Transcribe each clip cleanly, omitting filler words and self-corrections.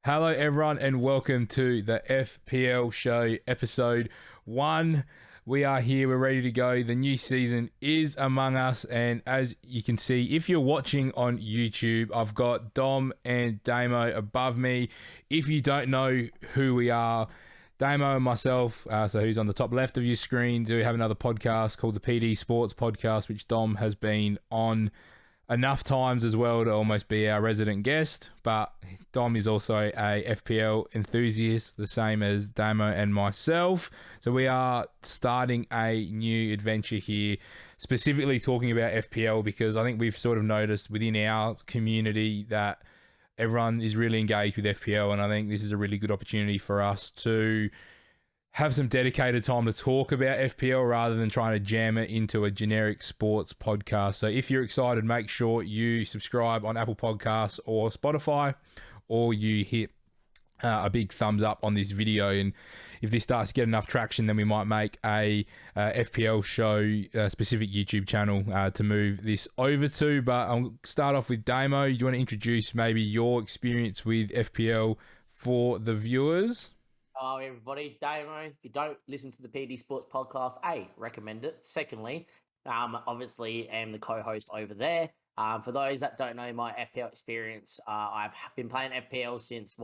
Hello, everyone, and welcome to the FPL Show episode 1. We are here, we're ready to go. The new season is among us, and as you can see, if you're watching on YouTube, I've got Dom and Damo above me. If you don't know who we are, Damo and myself, so who's on the top left of your screen, do have another podcast called the PD Sports Podcast, which Dom has been on enough times as well to almost be our resident guest. But Dom is also a FPL enthusiast, the same as Damo and myself. So we are starting a new adventure here, specifically talking about FPL, because I think we've sort of noticed within our community that everyone is really engaged with FPL, and I think this is a really good opportunity for us to have some dedicated time to talk about FPL rather than trying to jam it into a generic sports podcast. So if you're excited, make sure you subscribe on Apple Podcasts or Spotify, or you hit a big thumbs up on this video. And if this starts to get enough traction, then we might make a FPL show specific YouTube channel to move this over to. But I'll start off with Damo. Do you want to introduce maybe your experience with FPL for the viewers? Hello, everybody. Damo. If you don't listen to the PD Sports Podcast, A, recommend it. Secondly, obviously am the co-host over there. For those that don't know my FPL experience, I've been playing FPL since,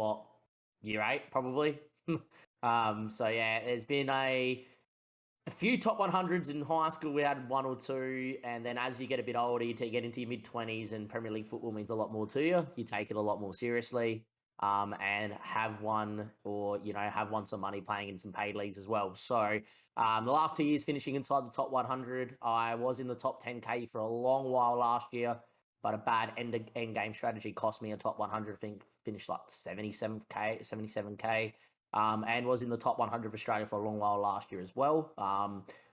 year 8, probably. So, yeah, there's been a few top 100s in high school. We had one or two, and then as you get a bit older, you get into your mid-20s, and Premier League football means a lot more to you. You take it a lot more seriously. And have won some money playing in some paid leagues as well. So the last 2 years finishing inside the top 100, I was in the top 10K for a long while last year, but a bad end game strategy cost me a top 100. I think finished like 77K, and was in the top 100 of Australia for a long while last year as well.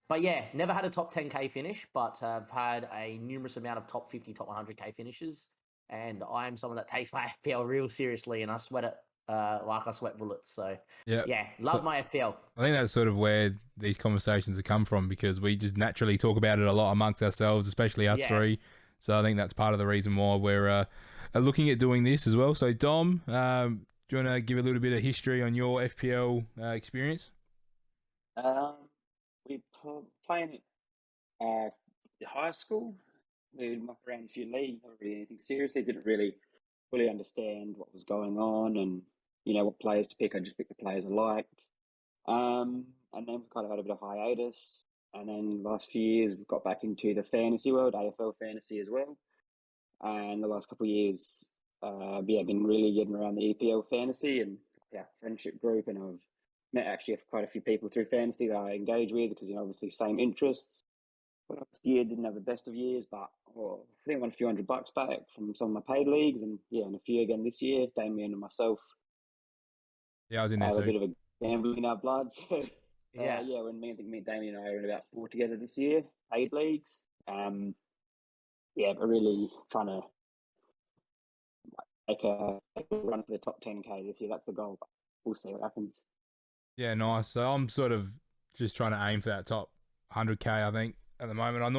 But yeah, never had a top 10K finish, but have had a numerous amount of top 50, top 100K finishes. And I'm someone that takes my FPL real seriously, and I sweat it like I sweat bullets. So, yeah, love my FPL. I think that's sort of where these conversations have come from, because we just naturally talk about it a lot amongst ourselves, especially us three. So I think that's part of the reason why we're looking at doing this as well. So, Dom, do you want to give a little bit of history on your FPL experience? We playing at high school. We would muck around a few leagues, not really anything serious. They didn't really fully understand what was going on and, what players to pick. I just picked the players I liked. And then we kind of had a bit of hiatus. And then the last few years, we've got back into the fantasy world, AFL fantasy as well. And the last couple of years, I've been really getting around the EPL fantasy and friendship group. And I've met actually quite a few people through fantasy that I engage with because, obviously same interests. Last year didn't have the best of years, but I think I won a few $100 back from some of my paid leagues, and and a few again this year. Damien and myself. Yeah, I was in there too. A bit of a gambling in our blood. So, when me and Damien and I are in about 4 together this year, paid leagues. But really trying to make a run for the top 10K this year. That's the goal. But we'll see what happens. Yeah, nice. So I'm sort of just trying to aim for that top 100K, I think. At the moment, I'm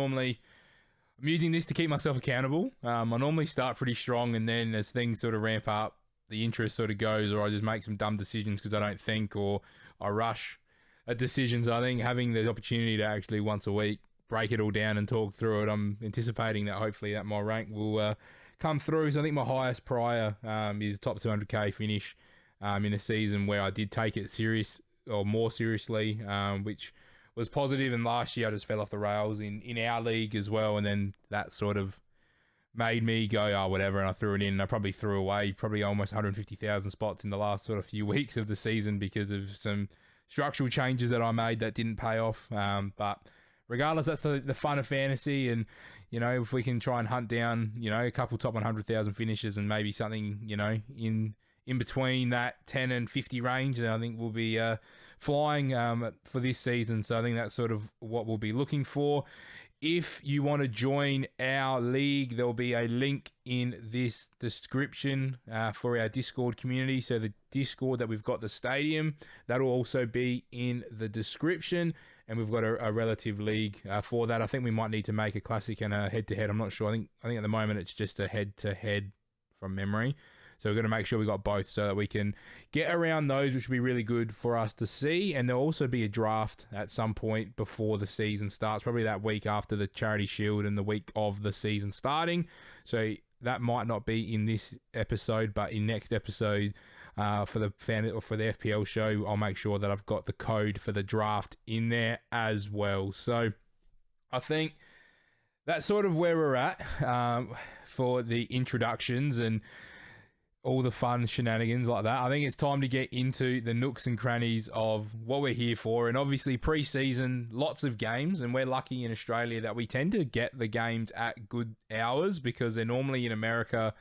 using this to keep myself accountable. I normally start pretty strong, and then as things sort of ramp up, the interest sort of goes, or I just make some dumb decisions because I don't think, or I rush at decisions. I think having the opportunity to actually once a week break it all down and talk through it, I'm anticipating that hopefully that my rank will come through. So I think my highest prior is top 200K finish in a season where I did take it serious or more seriously, which was positive. And last year I just fell off the rails in our league as well, and then that sort of made me go, whatever, and I threw it in, and I probably threw away almost 150,000 spots in the last sort of few weeks of the season because of some structural changes that I made that didn't pay off. But regardless, that's the fun of fantasy, and if we can try and hunt down a couple top 100,000 finishes and maybe something in between that 10 and 50 range, then I think we'll be flying for this season. So I think that's sort of what we'll be looking for. If you want to join our league, there'll be a link in this description for our Discord community. So the Discord that we've got, the stadium, that'll also be in the description. And we've got a relative league for that. I think we might need to make a classic and a head-to-head. I'm not sure. I think at the moment it's just a head-to-head from memory. So we're going to make sure we got both so that we can get around those, which will be really good for us to see. And there'll also be a draft at some point before the season starts, probably that week after the Charity Shield and the week of the season starting. So that might not be in this episode, but in next episode, for the FPL show, I'll make sure that I've got the code for the draft in there as well. So I think that's sort of where we're at for the introductions and all the fun shenanigans like that. I think it's time to get into the nooks and crannies of what we're here for. And obviously pre-season, lots of games, and we're lucky in Australia that we tend to get the games at good hours because they're normally in America,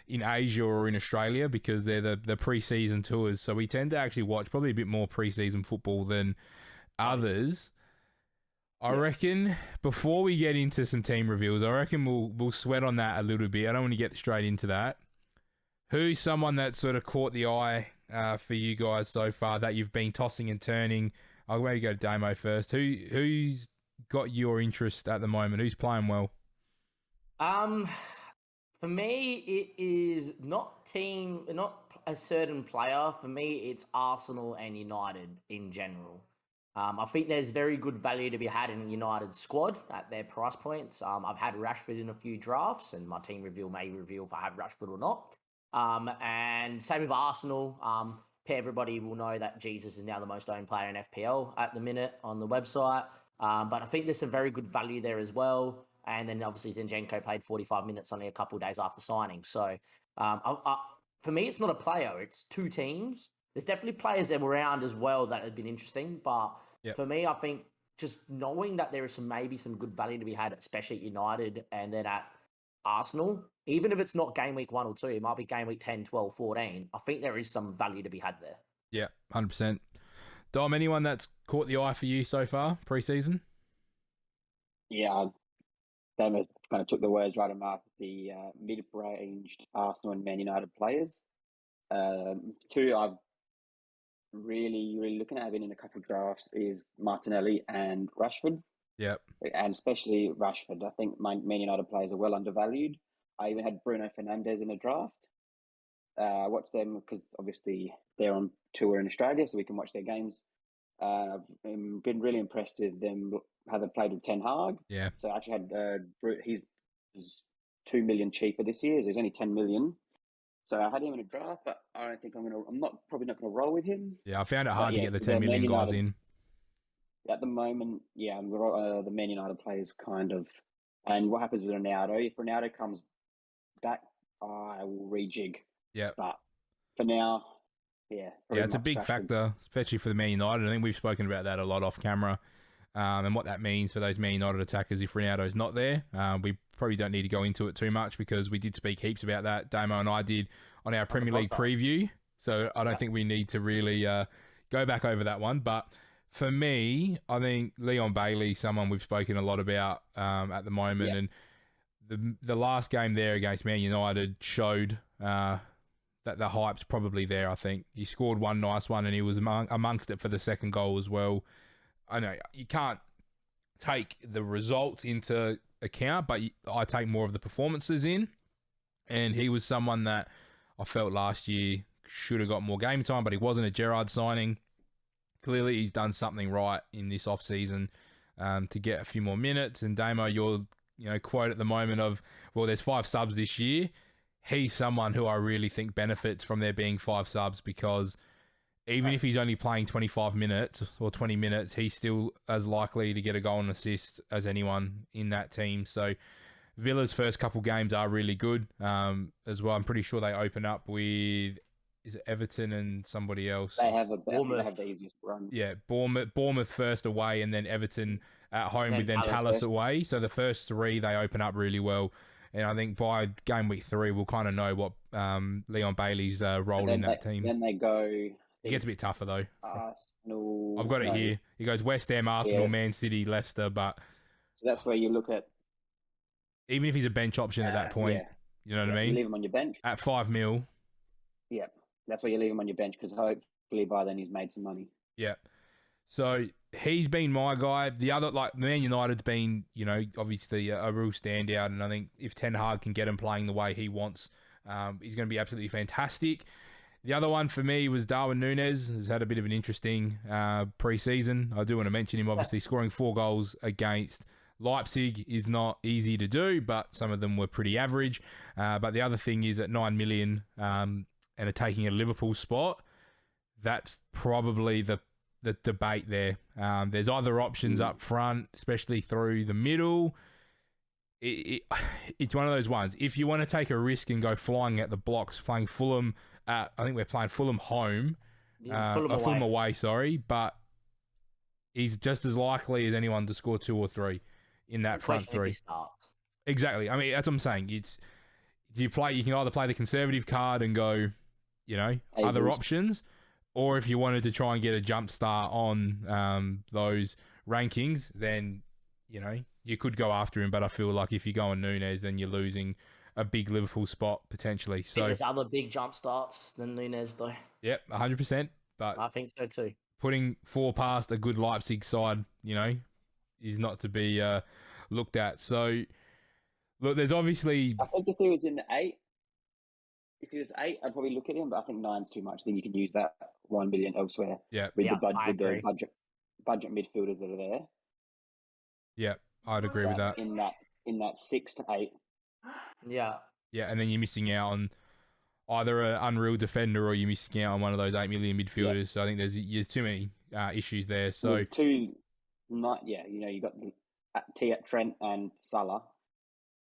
in Asia, or in Australia because they're the pre-season tours. So we tend to actually watch probably a bit more pre-season football than others. I reckon before we get into some team reveals, I reckon we'll sweat on that a little bit. I don't want to get straight into that. Who's someone that sort of caught the eye for you guys so far that you've been tossing and turning? I'll maybe go to Damo first. Who's got your interest at the moment? Who's playing well? For me, it is not a certain player. For me, it's Arsenal and United in general. I think there's very good value to be had in United's squad at their price points. I've had Rashford in a few drafts, and my team reveal may reveal if I have Rashford or not. And same with Arsenal. Everybody will know that Jesus is now the most owned player in FPL at the minute on the website. But I think there's some very good value there as well. And then obviously Zinchenko played 45 minutes only a couple of days after signing. So for me, it's not a player. It's two teams. There's definitely players that were around as well that have been interesting. But for me, I think just knowing that there is maybe some good value to be had, especially at United and then at Arsenal, even if it's not game week 1 or 2, it might be game week 10, 12, 14. I think there is some value to be had there. Yeah, 100%. Dom, anyone that's caught the eye for you so far, pre-season? Yeah, Damo kind of took the words right in my mouth. The mid-ranged Arsenal and Man United players. Two I've really looking at having in a couple of drafts is Martinelli and Rashford. Yep. And especially Rashford. I think Man United players are well undervalued. I even had Bruno Fernandes in a draft. I watched them because obviously they're on tour in Australia, so we can watch their games. I've been really impressed with them, how they played with Ten Hag. Yeah. So I actually had, he's 2 million cheaper this year, so he's only 10 million. So I had him in a draft, but I don't think probably not going to roll with him. Yeah, I found it hard to get the 10 million guys in. At the moment, the Man United players kind of, and what happens with Ronaldo? If Ronaldo comes back, I will rejig. Yeah. But for now, it's a big factor, especially for the Man United. I think we've spoken about that a lot off camera, and what that means for those Man United attackers if Ronaldo's not there. We probably don't need to go into it too much because we did speak heaps about that. Damo and I did on our Premier League preview, so I don't think we need to really go back over that one. But for me, I think Leon Bailey, someone we've spoken a lot about at the moment, and the last game there against Man United showed that the hype's probably there. I think he scored one nice one, and he was amongst it for the second goal as well. I know you can't take the results into account, but I take more of the performances in, and he was someone that I felt last year should have got more game time, but he wasn't a Gerrard signing. Clearly, he's done something right in this off-season to get a few more minutes. And Damo, your quote at the moment of, well, there's 5 subs this year. He's someone who I really think benefits from there being 5 subs because even if he's only playing 25 minutes or 20 minutes, he's still as likely to get a goal and assist as anyone in that team. So Villa's first couple games are really good as well. I'm pretty sure they open up with... Is it Everton and somebody else? They have the easiest run. Yeah, Bournemouth first away, and then Everton at home, with then Palace away. So the first 3 they open up really well, and I think by game week 3 we'll kind of know what Leon Bailey's role in that team. Then they go. It gets a bit tougher though. Arsenal. I've got it here. He goes West Ham, Arsenal, Man City, Leicester, but so that's where you look at. Even if he's a bench option at that point, you know what I mean. You leave him on your bench at 5 mil. Yeah. That's why you leave him on your bench because hopefully by then he's made some money. Yeah. So he's been my guy. The other, like Man United's been, obviously a real standout. And I think if Ten Hag can get him playing the way he wants He's going to be absolutely fantastic. The other one for me was Darwin Núñez. Has had a bit of an interesting pre-season. I do want to mention him, obviously, scoring 4 goals against Leipzig is not easy to do, but some of them were pretty average. But the other thing is at 9 million and are taking a Liverpool spot, that's probably the debate there. There's other options up front, especially through the middle. It's one of those ones. If you want to take a risk and go flying at the blocks, playing Fulham, I think we're playing Fulham home, Fulham away, sorry, but he's just as likely as anyone to score 2 or 3 in that front three. Exactly. I mean, that's what I'm saying. You can either play the conservative card and go, other options, or if you wanted to try and get a jump start on those rankings, then you could go after him. But I feel like if you go on Núñez, then you're losing a big Liverpool spot potentially. So there's other big jump starts than Núñez, though. Yep, 100%. But I think so too. Putting 4 past a good Leipzig side, is not to be looked at. So look, there's obviously. I think if he was in the 8, if he was 8, I'd probably look at him. But I think 9's too much. Then you can use that 1 million elsewhere. Yeah, with the budget midfielders that are there. Yeah, I'd agree with that. In that 6 to 8. Yeah. Yeah, and then you're missing out on either an unreal defender or you're missing out on one of those 8 million midfielders. Yeah. So I think there's too many issues there. So you got Trent and Salah.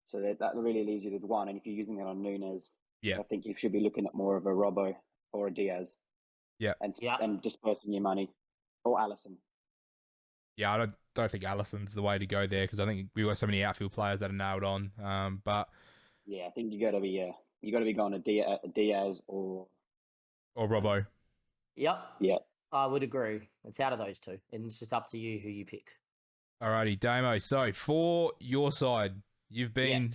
So that really leaves you with 1. And if you're using that on Núñez, I think you should be looking at more of a Robbo or a Diaz. Yeah. And dispersing your money. Or Alisson. Yeah, I don't think Alisson's the way to go there because I think we've got so many outfield players that are nailed on. But yeah, I think you got to be going to Diaz or Robbo. Yep. Yeah. I would agree. It's out of those 2, and it's just up to you who you pick. Alrighty, Damo. So for your side, you've been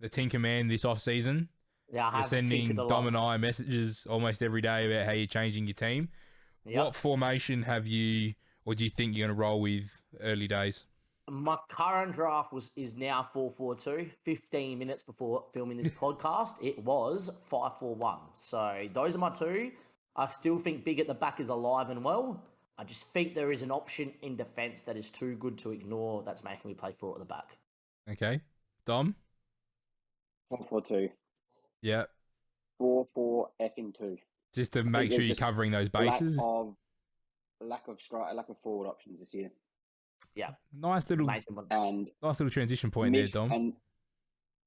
the Tinker Man this off season. Yeah, You're sending Dom and I messages almost every day about how you're changing your team. Yep. What formation have you, or do you think you're going to roll with early days? My current draft is now 4-4-2. 15 minutes before filming this podcast, it was 5-4-1. So those are my 2. I still think big at the back is alive and well. I just think there is an option in defence that is too good to ignore that's making me play 4 at the back. Okay. Dom? 4-4-2. Yeah. 4-4-2. Just to make sure you're covering those bases. Lack of forward options this year. Yeah. Nice little transition point there, Dom. And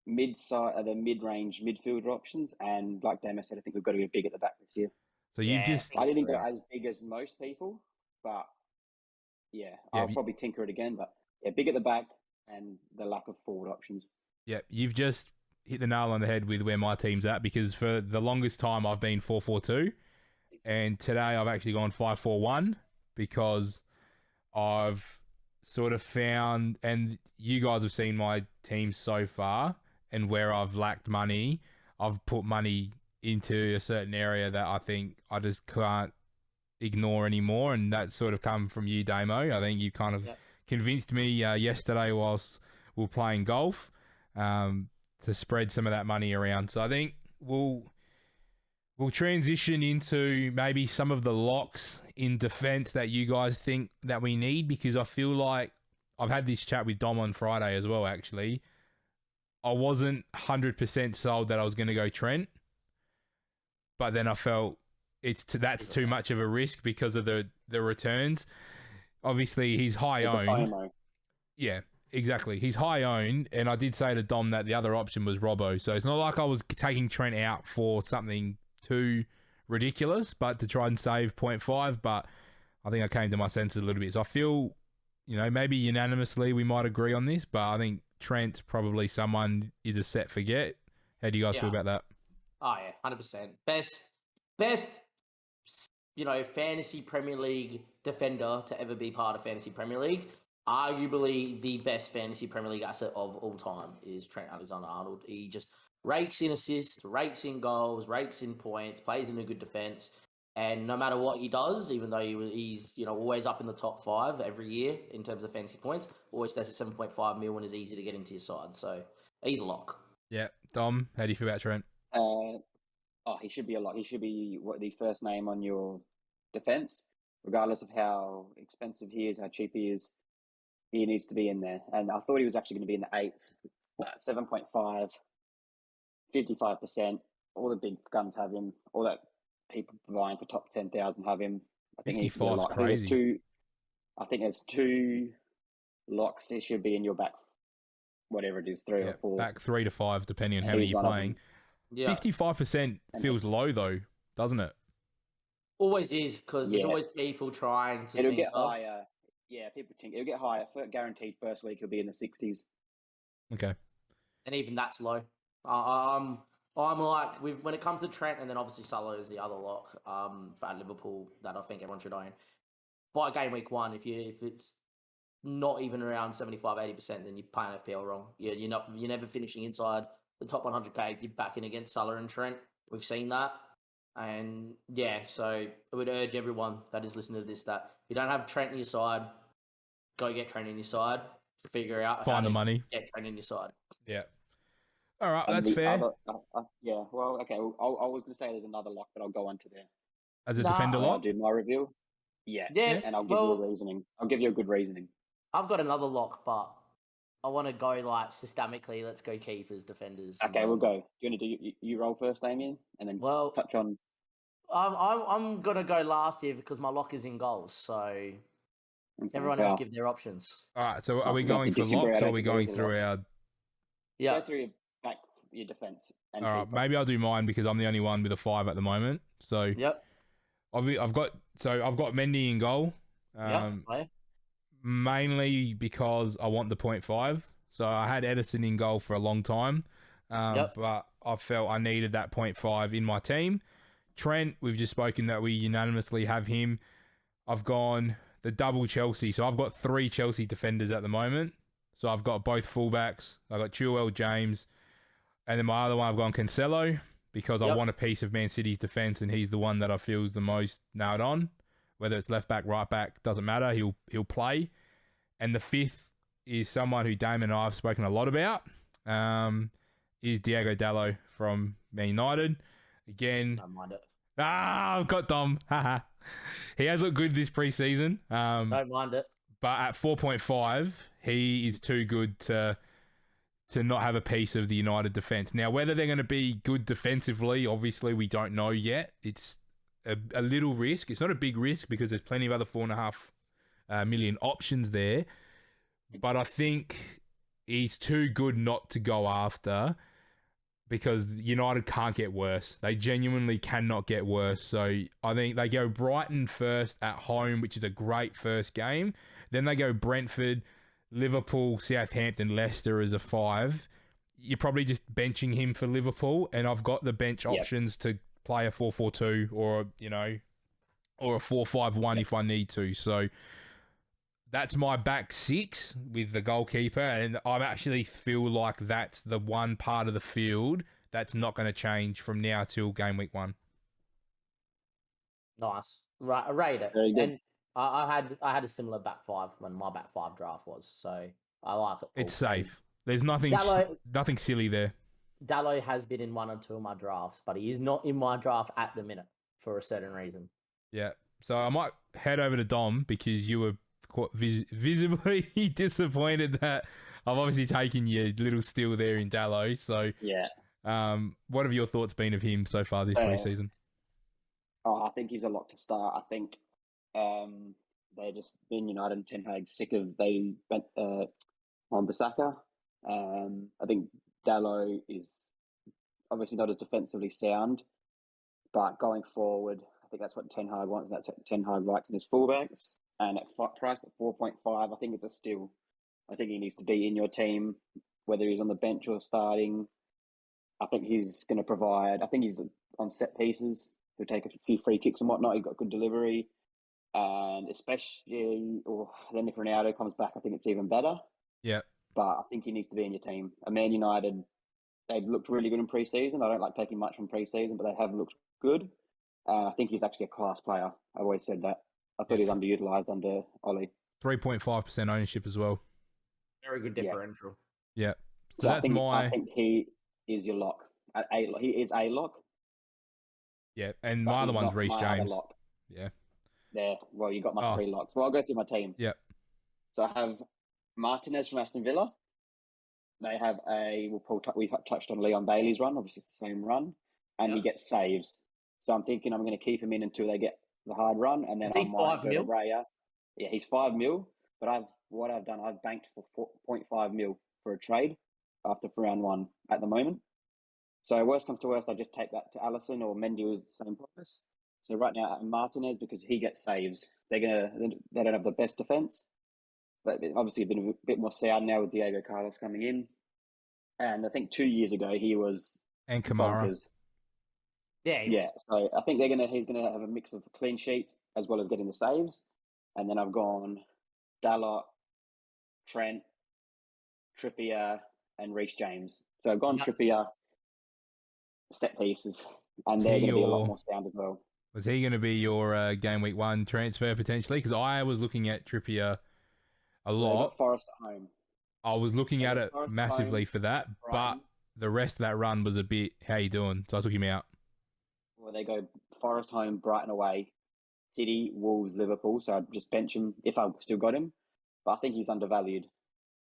the mid-range midfielder options, and like Damo said, I think we've got to be big at the back this year. So I didn't go as big as most people, but I'll probably tinker it again. But big at the back and the lack of forward options. Yeah, you've just hit the nail on the head with where my team's at because for the longest time I've been 4-4-2, and today I've actually gone 5-4-1 because I've sort of found, and you guys have seen my team so far and where I've lacked money, I've put money into a certain area that I think I just can't ignore anymore, and that's sort of come from you, Damo. I think you kind of convinced me yesterday whilst we were playing golf to spread some of that money around. So I think we'll transition into maybe some of the locks in defense that you guys think that we need, because I feel like I've had this chat with Dom on Friday as well, actually. I wasn't 100% sold that I was going to go Trent, but then I felt that's too much of a risk because of the returns. Obviously, he's high owned. Yeah, exactly. He's high owned, and I did say to Dom that the other option was Robbo. So it's not like I was taking Trent out for something too ridiculous, but to try and save 0.5. But I think I came to my senses a little bit. So I feel, maybe unanimously we might agree on this, but I think Trent probably someone is a set forget. How do you guys feel about that? Oh yeah, 100%. Best, fantasy Premier League defender to ever be part of fantasy Premier League. Arguably the best fantasy Premier League asset of all time is Trent Alexander-Arnold. He just rakes in assists, rakes in goals, rakes in points, plays in a good defense. And no matter what he does, even though he's always up in the top 5 every year in terms of fantasy points, always does a 7.5 mil and is easy to get into your side. So he's a lock. Yeah. Dom, how do you feel about Trent? He should be a lock. He should be the first name on your defense, regardless of how expensive he is, how cheap he is. He needs to be in there. And I thought he was actually going to be in the 8s, 7.5, 55%. All the big guns have him. All that people buying for top 10,000 have him. I think he needs to be a 55's lock. crazy. I think there's two locks. He should be in your back, whatever it is, 3 or 4. Back 3 to 5, depending on how many you're playing. Yeah. 55% feels low, though, doesn't it? Always is, because there's always people trying to. It'll get higher. Yeah, people think it'll get higher. Guaranteed first week he'll be in the 60s. Okay. And even that's low. I'm like, when it comes to Trent, and then obviously Solo is the other lock for Liverpool that I think everyone should own. By game week 1, if it's not even around 75-80%, then you're playing FPL wrong. You're never finishing inside the top 100k. You're backing against Salah and Trent. We've seen that. And yeah, so I would urge everyone that is listening to this that if you don't have Trent in your side, go get Trent in your side. Figure out Find the money. Get Trent in your side. Yeah. All right, that's fair. Yeah, well, okay. I was going to say there's another lock, but I'll go on to there. As a defender lock? I'll do my review. Yeah. And I'll give you a reasoning. I'll give you a good reasoning. I've got another lock, but I want to go like systemically. Let's go keepers, defenders. Okay, we'll go. Do you want to do you roll first, Damien, and then touch on? I'm gonna go last here because my lock is in goals. So everyone else give their options. All right. So are we going for locks, or are we going through our? Yeah. Go through your defense. All right. Maybe I'll do mine because I'm the only one with a 5 at the moment. So yep. I've got Mendy in goal. Mainly because I want the 0.5. So I had Edison in goal for a long time, but I felt I needed that 0.5 in my team. Trent, we've just spoken that we unanimously have him. I've gone the double Chelsea. So I've got 3 Chelsea defenders at the moment. So I've got both fullbacks. I've got Chilwell, James, and then my other one I've gone Cancelo because I want a piece of Man City's defence, and he's the one that I feel is the most nailed on. Whether it's left back, right back, doesn't matter. He'll play. And the 5th is someone who Damon and I have spoken a lot about. Is Diego Dallo from Man United. Again, Don't mind it. I've got Dom. He has looked good this preseason. Don't mind it. But at 4.5, he is too good to not have a piece of the United defence. Now, whether they're going to be good defensively, obviously we don't know yet. It's a little risk. It's not a big risk because there's plenty of other 4.5 million options there. But I think he's too good not to go after because United can't get worse. They genuinely cannot get worse. So I think they go Brighton first at home, which is a great first game. Then they go Brentford, Liverpool, Southampton, Leicester as a 5. You're probably just benching him for Liverpool, and I've got the bench options to play a 4-4-2 or a 4-5-1 if I need to. So that's my back 6 with the goalkeeper, and I actually feel like that's the one part of the field that's not going to change from now till game week 1. Nice. Right, I rate it. Very good. And I had a similar back 5 when my back 5 draft was, so I like it. It's safe. There's nothing silly there. Dallo has been in 1 or 2 of my drafts, but he is not in my draft at the minute for a certain reason. Yeah. So I might head over to Dom because you were quite visibly disappointed that I've obviously taken your little steal there in Dallo. So yeah. What have your thoughts been of him so far this preseason? I think he's a lock to start. I think they just been United and Ten Hag sick of they went on Bissaka. I think Dallo is obviously not as defensively sound, but going forward, I think that's what Ten Hag wants. And that's what Ten Hag likes in his fullbacks. And at priced at 4.5, I think it's a steal. I think he needs to be in your team, whether he's on the bench or starting. I think he's going to provide. I think he's on set pieces. He'll take a few free kicks and whatnot. He's got good delivery. And especially, then if Ronaldo comes back, I think it's even better. Yeah. But I think he needs to be in your team. Man United, they've looked really good in pre-season. I don't like taking much from pre-season, but they have looked good. I think he's actually a class player. I've always said that. I thought he was underutilized under Ollie. 3.5% ownership as well. Very good differential. Yeah. So I think he is your lock. He is a lock, Yeah, and but my other he's one's not Reece my other James. lock. Yeah. There, well, you got my Oh, 3 locks. Well, I'll go through my team. yep. So I have Martinez from Aston Villa. They have we've touched on Leon Bailey's run. Obviously, it's the same run, and he gets saves. So I'm thinking I'm going to keep him in until they get the hard run, and then Is I he might 5 go to mil? Raya. Yeah, he's 5 mil, but I've banked for 0.5 mil for a trade after round 1 at the moment. So worst comes to worst, I just take that to Allison or Mendy was the same price. So right now Martinez, because he gets saves, they don't have the best defense, but obviously been a bit more sound now with Diego Carlos coming in. And I think 2 years ago he was And Kamara. bonkers. Yeah. Yeah, so I think he's gonna have a mix of clean sheets as well as getting the saves. And then I've gone Dalot, Trent, Trippier, and Reece James. So I've gone Trippier, set pieces, and they're going to be a lot more sound as well. Was he going to be your game week 1 transfer potentially? Because I was looking at Trippier a lot. They got Forest at home. I was looking at it Forest massively home, for that, Brighton. but the rest of that run was a bit, how you doing? So I took him out. Well, they go Forest home, Brighton away, City, Wolves, Liverpool. So I'd just bench him if I've still got him. But I think he's undervalued.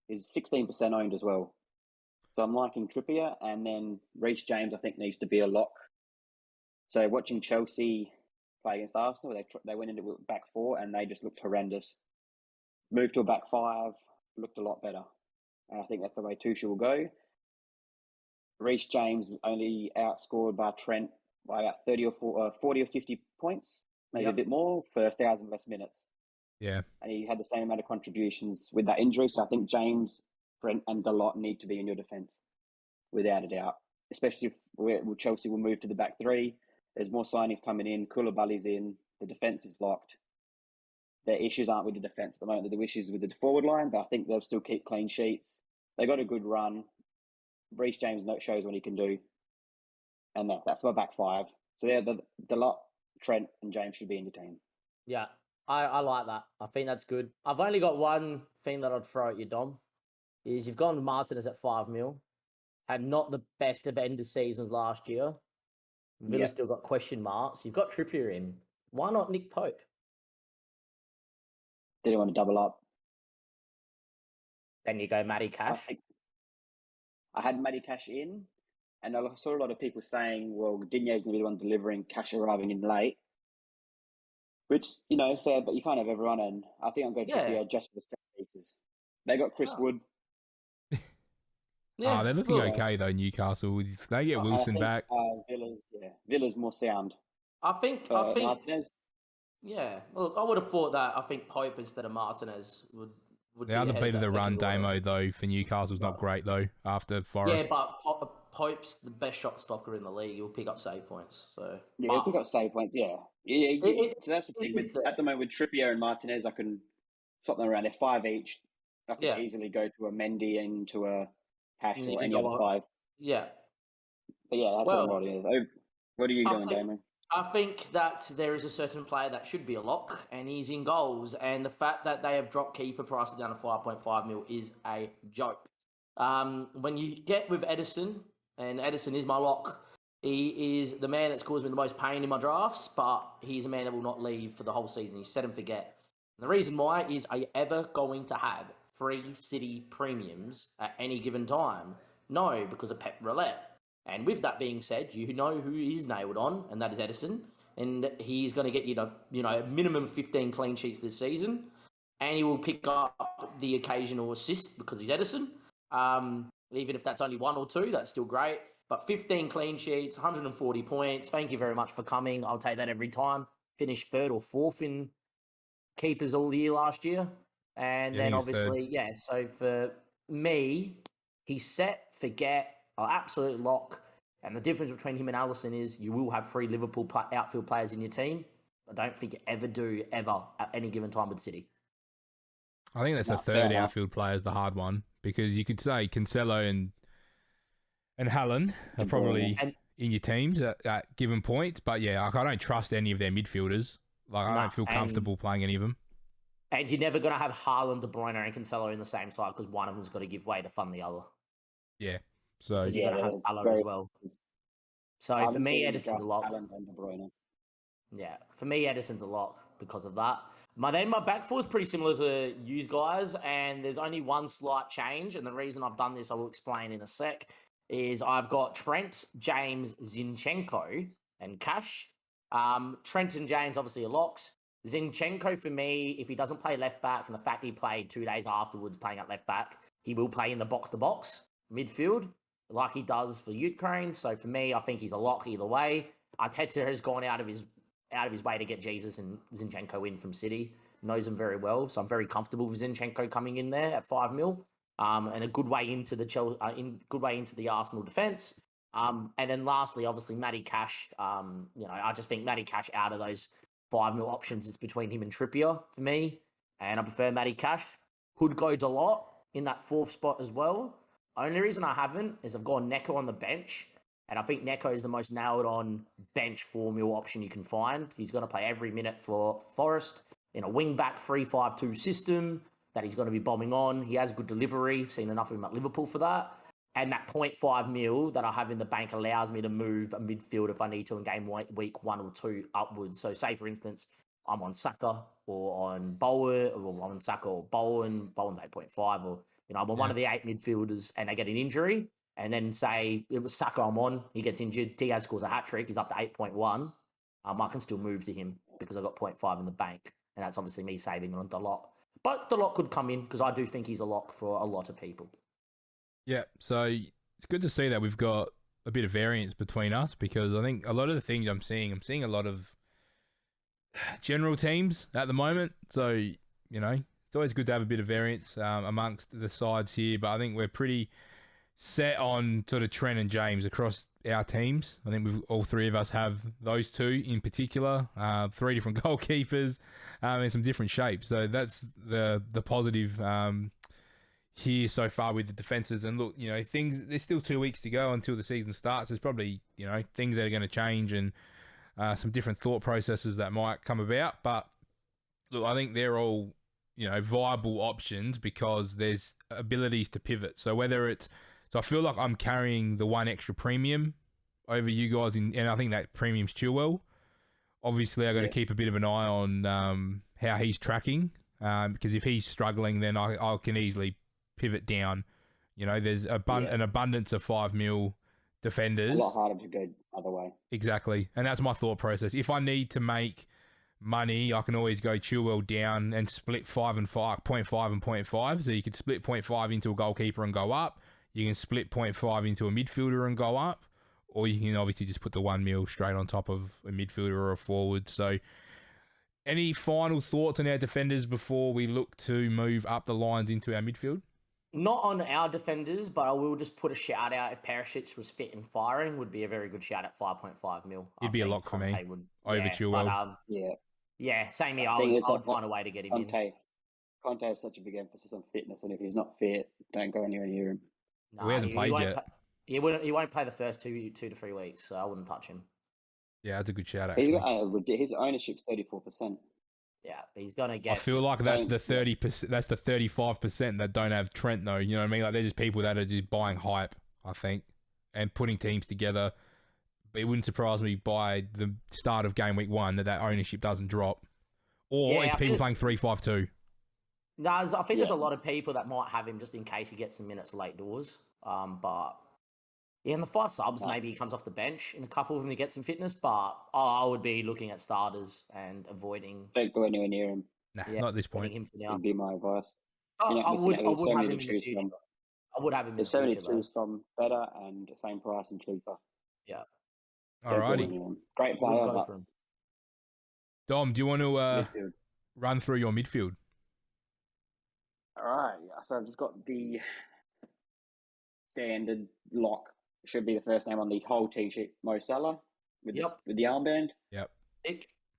He's 16% owned as well. So I'm liking Trippier, and then Reece James I think needs to be a lock. So watching Chelsea play against Arsenal, they went into back 4 and they just looked horrendous. Moved to a back 5, looked a lot better. And I think that's the way Tuchel will go. Reece James only outscored by Trent by about 40 or 50 points, maybe a bit more, for 1,000 less minutes. Yeah. And he had the same amount of contributions with that injury. So I think James, Trent, and Dalot need to be in your defence, without a doubt. Especially if Chelsea will move to the back 3. There's more signings coming in. Koulibaly's in. The defence is locked. Their issues aren't with the defence at the moment. The issues with the forward line, but I think they'll still keep clean sheets. They got a good run. Reece James shows what he can do. And that's my back 5. So yeah, the lot, Trent and James should be in the team. Yeah, I like that. I think that's good. I've only got one thing that I'd throw at you, Dom, is you've gone Martinez at 5 mil. Had not the best of end of seasons last year. Villa still got question marks. You've got Trippier in. Why not Nick Pope? Didn't want to double up. Then you go Matty Cash. I had Matty Cash in, and I saw a lot of people saying, well, Digne's going to be the one delivering, Cash arriving in late. Which, fair, but you can't have everyone, and I think I'm going to Trippier just for the set pieces. They got Chris Wood. Yeah, they're looking okay though, Newcastle. If they get Wilson back, Villa's more sound. I think Martinez. Yeah, look, I would have thought that. I think Pope instead of Martinez would. The other beat of the run, Damo though for Newcastle's not great though after Forest. Yeah, but Pope's the best shot stopper in the league. He'll pick up save points. So yeah, he'll pick up save points. Yeah. So that's the thing. At the moment with Trippier and Martinez, I can swap them around. They're 5 each. I can easily go to a Mendy and to a Cash or any other 5. Yeah. But yeah, that's what it is. What are you doing, Damon? I think that there is a certain player that should be a lock, and he's in goals. And the fact that they have dropped keeper prices down to 5.5 mil is a joke. When you get with Edison, and Edison is my lock, he is the man that's caused me the most pain in my drafts, but he's a man that will not leave for the whole season. He's set and forget. And the reason why is, are you ever going to have 3 City premiums at any given time? No, because of Pep Roulette. And with that being said, you know who is nailed on, and that is Edison. And he's going to get you to, a minimum 15 clean sheets this season. And he will pick up the occasional assist because he's Edison. Even if that's only 1 or 2, that's still great. But 15 clean sheets, 140 points. Thank you very much for coming. I'll take that every time. Finished 3rd or 4th in keepers all year last year. And then obviously, so for me, he's set, forget, I'll absolutely lock. And the difference between him and Allison is you will have 3 Liverpool outfield players in your team. I don't think you ever do, ever, at any given time with City. I think that's the third outfield player is the hard one, because you could say Cancelo and Haaland are probably in your teams at given points. But yeah, I don't trust any of their midfielders. I don't feel comfortable playing any of them. And you're never going to have Haaland, De Bruyne, and Cancelo in the same side because one of them's got to give way to fund the other. Yeah. So you're going to have Salah as well. So for me, Edison's a lock. Haaland and De Bruyne. Yeah, for me, Edison's a lock because of that. My back four is pretty similar to you guys, and there's only one slight change. And the reason I've done this, I will explain in a sec, is I've got Trent, James, Zinchenko, and Cash. Trent and James obviously are locks. Zinchenko, for me, if he doesn't play left back, and the fact he played 2 days afterwards playing at left back, he will play in the box-to-box midfield like he does for Ukraine. So for me, I think he's a lock either way. Arteta has gone out of his way to get Jesus and Zinchenko in from City. Knows him very well, so I'm very comfortable with Zinchenko coming in there at 5 mil, and a good way into the Arsenal defense. And then lastly, obviously Matty Cash. I just think Matty Cash out of those 5 mil options is between him and Trippier for me, and I prefer Matty Cash. Could go Dalot in that 4th spot as well. Only reason I haven't is I've got Neco on the bench. And I think Neco is the most nailed on bench 4 mil option you can find. He's going to play every minute for Forest in a wing-back 3-5-2 system that he's going to be bombing on. He has good delivery. Seen enough of him at Liverpool for that. And that 0.5 mil that I have in the bank allows me to move a midfield if I need to in game week 1 or 2 upwards. So say, for instance, I'm on Saka or on Bowen, or I'm on Saka or Bowen. Bowen's 8.5, or I'm on one of the 8 midfielders and they get an injury. And then say it was Saka I'm on, he gets injured, Diaz scores a hat-trick, he's up to 8.1. I can still move to him because I've got 0.5 in the bank. And that's obviously me saving on Dalot. But Dalot could come in because I do think he's a lock for a lot of people. Yeah, so it's good to see that we've got a bit of variance between us, because I think a lot of the things I'm seeing a lot of general teams at the moment. So, it's always good to have a bit of variance amongst the sides here. But I think we're pretty set on sort of Trent and James across our teams. I think all 3 of us have those 2 in particular, 3 different goalkeepers in some different shapes. So that's the positive here so far with the defences. And look, there's still 2 weeks to go until the season starts. There's probably, things that are going to change and some different thought processes that might come about. But look, I think they're all, viable options because there's abilities to pivot. So I feel like I'm carrying the 1 extra premium over you guys, and I think that premium's Chilwell. Obviously, I got to keep a bit of an eye on how he's tracking, because if he's struggling, then I can easily pivot down. There's an abundance of 5 mil defenders. A lot harder to go other way. Exactly, and that's my thought process. If I need to make money, I can always go Chilwell down and split 5 and 5, 0.5 and 0.5. So you could split 0.5 into a goalkeeper and go up. You can split 0.5 into a midfielder and go up, or you can obviously just put the 1 mil straight on top of a midfielder or a forward. So any final thoughts on our defenders before we look to move up the lines into our midfield? Not on our defenders, but I will just put a shout out. If Perisic was fit and firing, would be a very good shout at 5.5 mil. It'd be a lock for me over Chilwell. Yeah, same here. I would find a way to get him in. Conte has such a big emphasis on fitness, and if he's not fit, don't go anywhere near him. No, he hasn't played yet. He won't play the first 2 to 3 weeks, so I wouldn't touch him. Yeah, that's a good shout, actually. His ownership's 34%. Yeah, he's gonna get. I feel like that's the 30%. That's the 35% that don't have Trent, though. You know what I mean? Like, they're just people that are just buying hype, I think, and putting teams together. But it wouldn't surprise me by the start of game week 1 that ownership doesn't drop, or it's people playing 3-5-2. No, I think there's a lot of people that might have him just in case he gets some minutes late doors. But in the 5 subs, maybe he comes off the bench in a couple of them to get some fitness. But I would be looking at starters and avoiding. Don't go anywhere near him. Nah, not at this point. Him for now. Would be my advice. I would have him in the future. I would have him in the future. There's so many to choose from, better and the same price and cheaper. Yeah. Alrighty. Great player. Dom, do you want to run through your midfield? All right. So I've just got the standard lock. Should be the first name on the whole T-sheet. Mo Salah with the armband. Yep.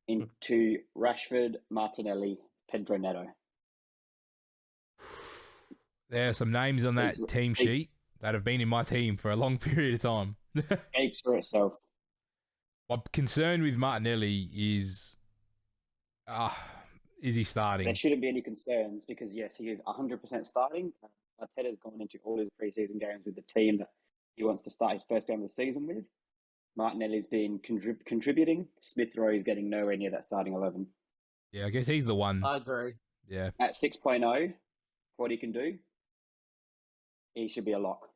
Into Rashford, Martinelli, Pedro Neto. There are some names on that team sheet that have been in my team for a long period of time. Speaks for itself. My concern with Martinelli is he starting? There shouldn't be any concerns because, yes, he is 100% starting. Arteta's gone into all his preseason games with the team that he wants to start his first game of the season with. Martinelli's been contributing. Smith Rowe is getting nowhere near that starting 11. Yeah, I guess he's the one. I agree. Yeah. At 6.0, what he can do, he should be a lock.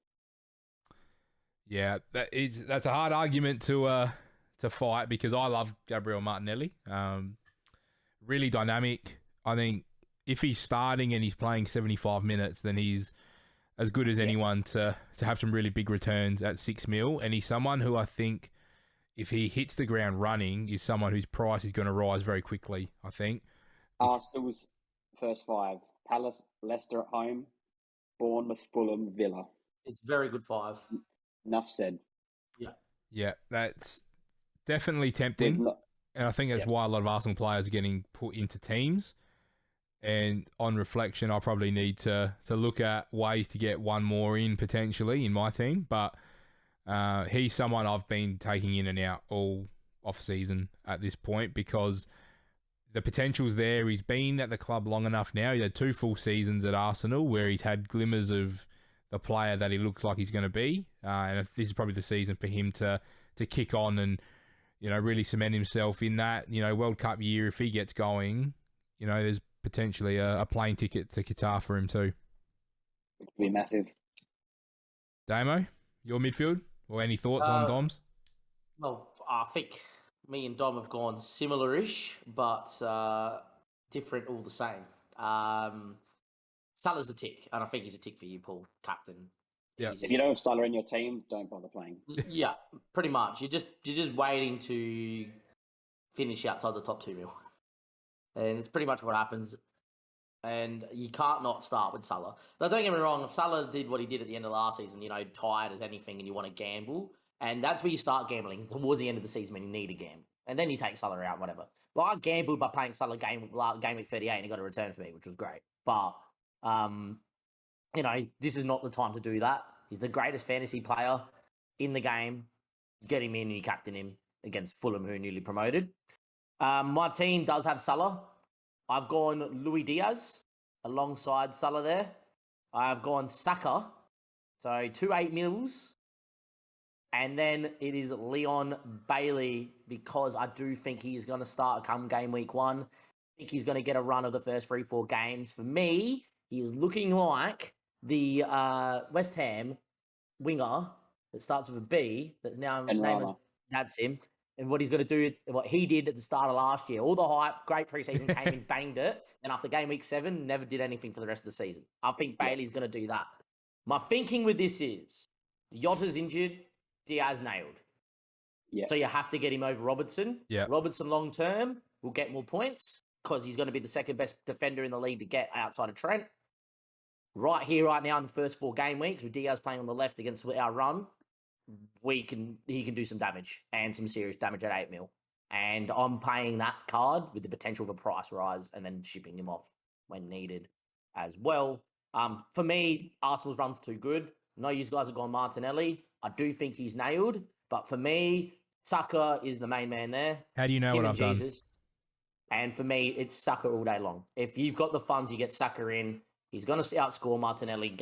Yeah, that's a hard argument to fight because I love Gabriel Martinelli. Really dynamic. I think if he's starting and he's playing 75 minutes, then he's as good as anyone to have some really big returns at 6 mil. And he's someone who I think if he hits the ground running is someone whose price is going to rise very quickly, I think. Arsenal's first 5. Palace, Leicester at home, Bournemouth, Fulham, Villa. It's very good 5. Enough said. Yeah, that's definitely tempting. And I think that's why a lot of Arsenal players are getting put into teams. And on reflection, I probably need to look at ways to get one more in potentially in my team. But he's someone I've been taking in and out all off season at this point because the potential's there. He's been at the club long enough now. He had 2 full seasons at Arsenal where he's had glimmers of the player that he looks like he's going to be. And this is probably the season for him to kick on and, really cement himself in that, World Cup year. If he gets going, there's potentially a plane ticket to Qatar for him too. It would be massive. Damo, your midfield? Or any thoughts on Dom's? Well, I think me and Dom have gone similar-ish, but different all the same. Salah's a tick, and I think he's a tick for you, Paul, captain. Yeah. If you don't have Salah in your team, don't bother playing. Yeah, pretty much. You're just waiting to finish outside the top 2 mil. And it's pretty much what happens. And you can't not start with Salah. Now, don't get me wrong, if Salah did what he did at the end of last season, tired as anything and you want to gamble, and that's where you start gambling, towards the end of the season when you need a gamble. And then you take Salah out, whatever. Well, I gambled by playing Salah game week 38 and he got a return for me, which was great. But, this is not the time to do that. He's the greatest fantasy player in the game. You get him in and you captain him against Fulham, who are newly promoted. My team does have Salah. I've gone Luis Diaz alongside Salah there. I've gone Saka. So 2 8 mils. And then it is Leon Bailey because I do think he is going to start come game week 1. I think he's going to get a run of the first 3-4 games. For me, he is looking like the West Ham winger that starts with a B that's now named as, that's him. And what he's going to do, what he did at the start of last year, all the hype, great preseason, came in, banged it, and after game week 7, never did anything for the rest of the season. I think Bailey's going to do that. My thinking with this is, Yotta's injured, Diaz nailed. Yeah. So you have to get him over Robertson. Yeah. Robertson long term will get more points because he's going to be the second best defender in the league to get outside of Trent. Right here, right now, in the first 4 game weeks, with Diaz playing on the left against our run, he can do some damage and some serious damage at 8 mil. And I'm paying that card with the potential of a price rise and then shipping him off when needed as well. For me, Arsenal's run's too good. I know you guys have gone Martinelli. I do think he's nailed. But for me, Saka is the main man there. How do you know what I've done? And for me, it's Saka all day long. If you've got the funds, you get Saka in. He's going to outscore Martinelli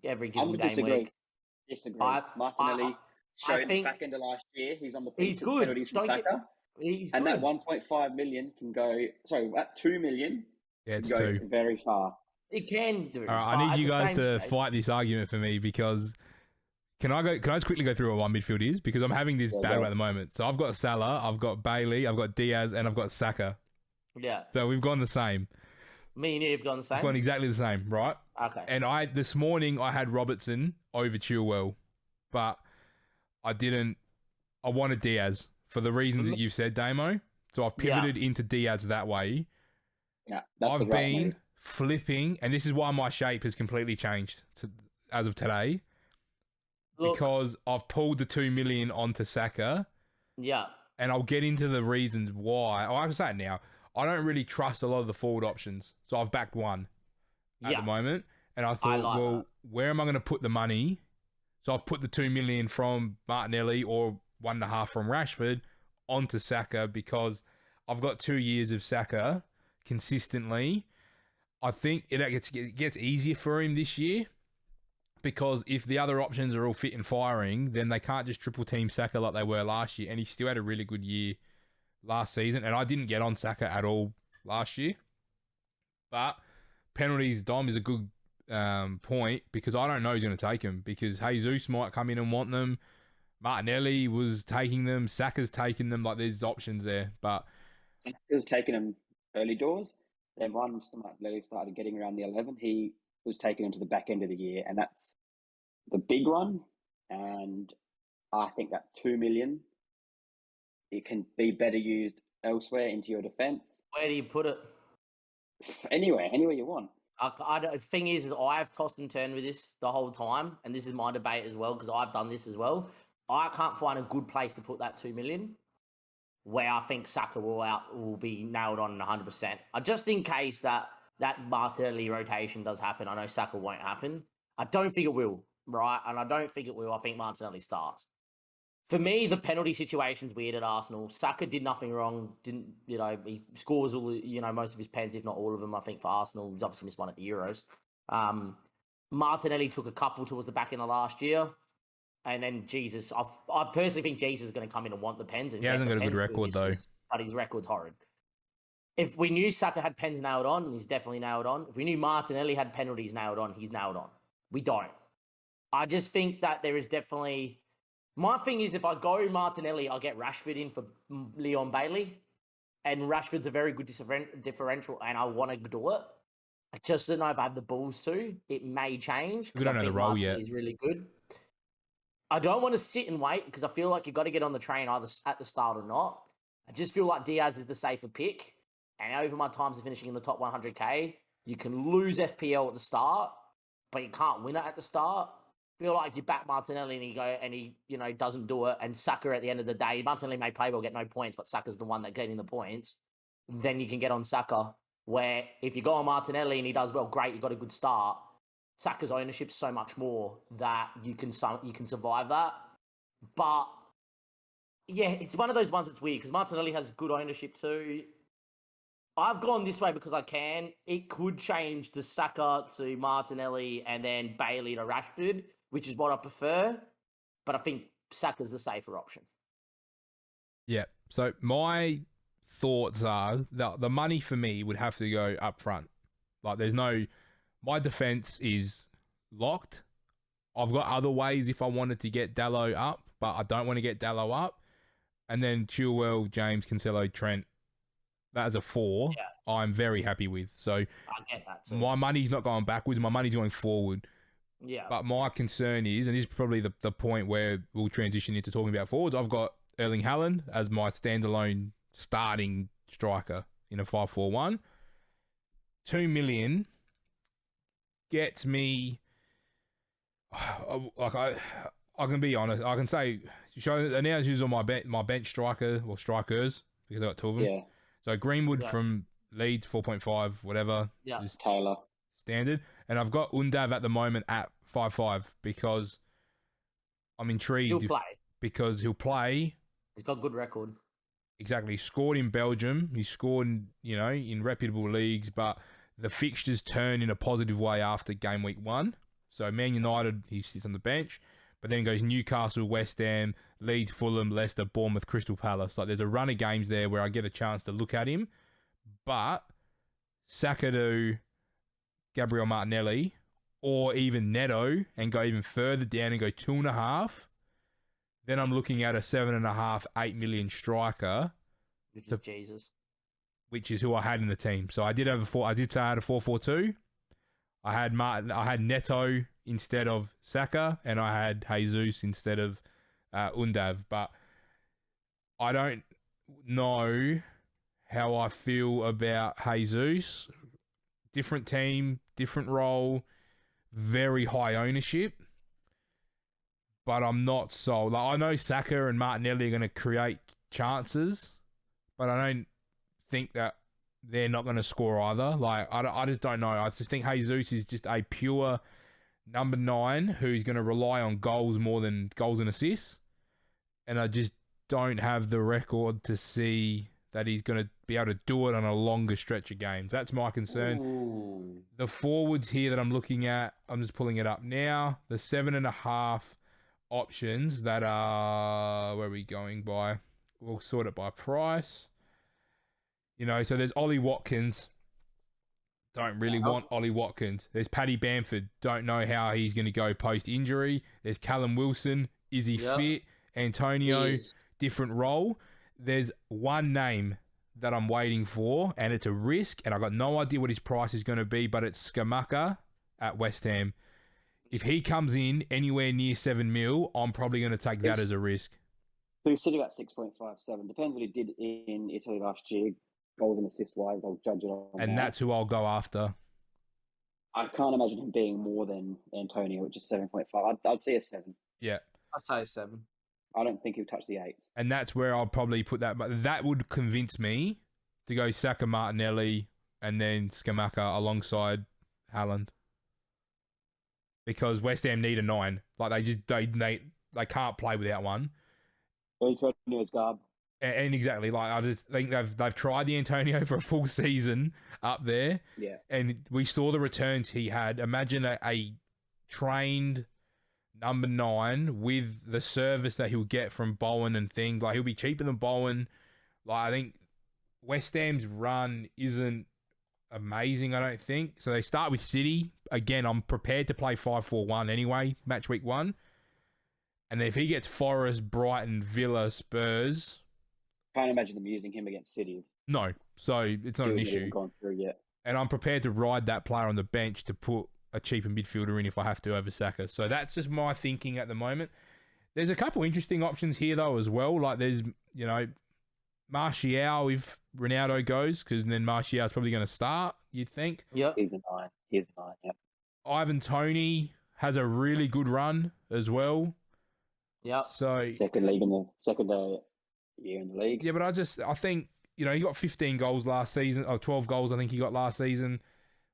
every given game week. Disagree. Martinelli showed the back end of last year. He's on the he's good. Penalties from Saka. He's and good. That 1.5 million can go. Sorry, that 2 million. Yeah, it's can go 2 very far. It can do. All right, I need you guys to fight this argument for me because can I just quickly go through what my midfield is because I'm having this battle at the moment. So I've got Salah, I've got Bailey, I've got Diaz, and I've got Saka. Yeah. So we've gone the same. Me and you have gone the same? We've gone exactly the same, right? Okay. And this morning I had Robertson over Chilwell, but I wanted Diaz for the reasons that you've said, Damo. So I've pivoted into Diaz that way. Yeah, I've been flipping, and this is why my shape has completely changed as of today. Because I've pulled the 2 million onto Saka. Yeah. And I'll get into the reasons why. I can say it now. I don't really trust a lot of the forward options. So I've backed one at the moment. And I thought, where am I going to put the money? So I've put the 2 million from Martinelli or 1.5 from Rashford onto Saka because I've got 2 years of Saka consistently. I think it gets easier for him this year. because if the other options are all fit and firing, then they can't just triple team Saka like they were last year. And he still had a really good year last season. And I didn't get on Saka at all last year. But penalties, Dom, is a good point because I don't know who's going to take them because Jesus might come in and want them. Martinelli was taking them. Saka's taking them. Like, there's options there. But Saka's taking them early doors. Then once Martinelli started getting around the 11, he was taken into the back end of the year, and that's the big one. And I think that 2 million, it can be better used elsewhere into your defence. Where do you put it? Anywhere you want. The thing is I've tossed and turned with this the whole time, and this is my debate as well because I've done this as well. I can't find a good place to put that 2 million where I think Saka will be nailed on 100%. Just in case that Martinelli rotation does happen, I know Saka won't happen. I don't think it will, right? And I don't think it will. I think Martinelli starts. For me, the penalty situation's weird at Arsenal. Saka did nothing wrong. He scores all, most of his pens, if not all of them, I think, for Arsenal. He's obviously missed one at the Euros. Martinelli took a couple towards the back end of last year. And then Jesus, I personally think Jesus is going to come in and want the pens. And he hasn't got a good record, though. But his record's horrid. If we knew Saka had pens nailed on, he's definitely nailed on. If we knew Martinelli had penalties nailed on, he's nailed on. We don't. I just think that there is definitely... My thing is, if I go Martinelli, I'll get Rashford in for Leon Bailey. And Rashford's a very good differential, and I want to do it. I just don't know if I have the balls to. It may change. We don't know the role yet. He's really good. I don't want to sit and wait because I feel like you've got to get on the train either at the start or not. I just feel like Diaz is the safer pick. And over my times of finishing in the top 100K, you can lose FPL at the start, but you can't win it at the start. I feel like if you back Martinelli and he doesn't do it, and Saka at the end of the day, Martinelli may play well, get no points, but Saka's the one that getting the points, then you can get on Saka. Where if you go on Martinelli and he does well, great, you got a good start. Saka's ownership's so much more that you can survive that. But yeah, it's one of those ones that's weird because Martinelli has good ownership too. I've gone this way because I can. It could change to Saka to Martinelli and then Bailey to Rashford, which is what I prefer. But I think Saka's the safer option. Yeah. So my thoughts are that the money for me would have to go up front. Like, there's no... My defence is locked. I've got other ways if I wanted to get Dallo up, but I don't want to get Dallo up. And then Chilwell, James, Cancelo, Trent. That is a 4. Yeah. I'm very happy with. So I get that too. My money's not going backwards. My money's going forward. Yeah. But my concern is, and this is probably the point where we'll transition into talking about forwards, I've got Erling Haaland as my standalone starting striker in a 5-4-1. 2 million gets me... Like, I can be honest. I can say, announce who's on my bench striker, or strikers, because I got 2 of them. Yeah. So Greenwood from Leeds, 4.5, whatever. Yeah. Just Taylor. Standard. And I've got Undav at the moment at 5.5 because I'm intrigued. He'll play. Because he'll play. He's got a good record. Exactly. He scored in Belgium. He scored, in reputable leagues, but the fixtures turn in a positive way after game week 1. So Man United, he sits on the bench, but then goes Newcastle, West Ham, Leeds, Fulham, Leicester, Bournemouth, Crystal Palace. Like, there's a run of games there where I get a chance to look at him. But Saka to Gabriel Martinelli, or even Neto, and go even further down and go 2.5, then I'm looking at a 7.5, 8 million striker. Which is Jesus. Which is who I had in the team. So I did have I did say I had a 4-4-2. I had Neto instead of Saka, and I had Jesus instead of Undav. But I don't know how I feel about Jesus. Different team, different role, very high ownership. But I'm not sold. Like, I know Saka and Martinelli are going to create chances, but I don't think that they're not going to score either. Like, I just don't know. I just think Jesus is just a pure number 9 who's going to rely on goals more than goals and assists. And I just don't have the record to see that he's going to be able to do it on a longer stretch of games. That's my concern. Ooh. The forwards here that I'm looking at, I'm just pulling it up now. The 7.5 options that are, where are we going by? We'll sort it by price. You know, so there's Ollie Watkins. Don't really want Ollie Watkins. There's Paddy Bamford. Don't know how he's going to go post-injury. There's Callum Wilson. Is he fit? Antonio, different role. There's one name that I'm waiting for, and it's a risk, and I've got no idea what his price is going to be, but it's Skamaka at West Ham. If he comes in anywhere near 7 mil, I'm probably going to take that as a risk. Who's sitting at 6.57. Depends what he did in Italy last year. Goals and assist wise, they'll judge it on And that's who I'll go after. I can't imagine him being more than Antonio, which is 7.5. I'd say a 7. Yeah. I'd say 7. I don't think he'll touch the 8. And that's where I'll probably put that. But that would convince me to go Saka, Martinelli, and then Skamaka alongside Haaland. Because West Ham need a 9. Like they can't play without one. Antonio's garb. And exactly, like I just think they've tried the Antonio for a full season up there. Yeah. And we saw the returns he had. Imagine a trained number 9 with the service that he'll get from Bowen and things. Like, he'll be cheaper than Bowen. Like, I think West Ham's run isn't amazing, I don't think. So they start with City. Again, I'm prepared to play 5-4-1 anyway, match week 1. And then if he gets Forest, Brighton, Villa, Spurs... Can't imagine them using him against City. No, so it's not an issue. Gone through yet. And I'm prepared to ride that player on the bench to put a cheaper midfielder in if I have to over Saka. So that's just my thinking at the moment. There's a couple interesting options here though as well. Like there's, you know, Martial if Ronaldo goes, because then Martial's probably going to start, you'd think. Yep. He's the 9. Yep. Ivan Toney has a really good run as well. Yep. So second year in the league. Yeah, but I think, you know, he got 15 goals last season, or 12 goals I think he got last season.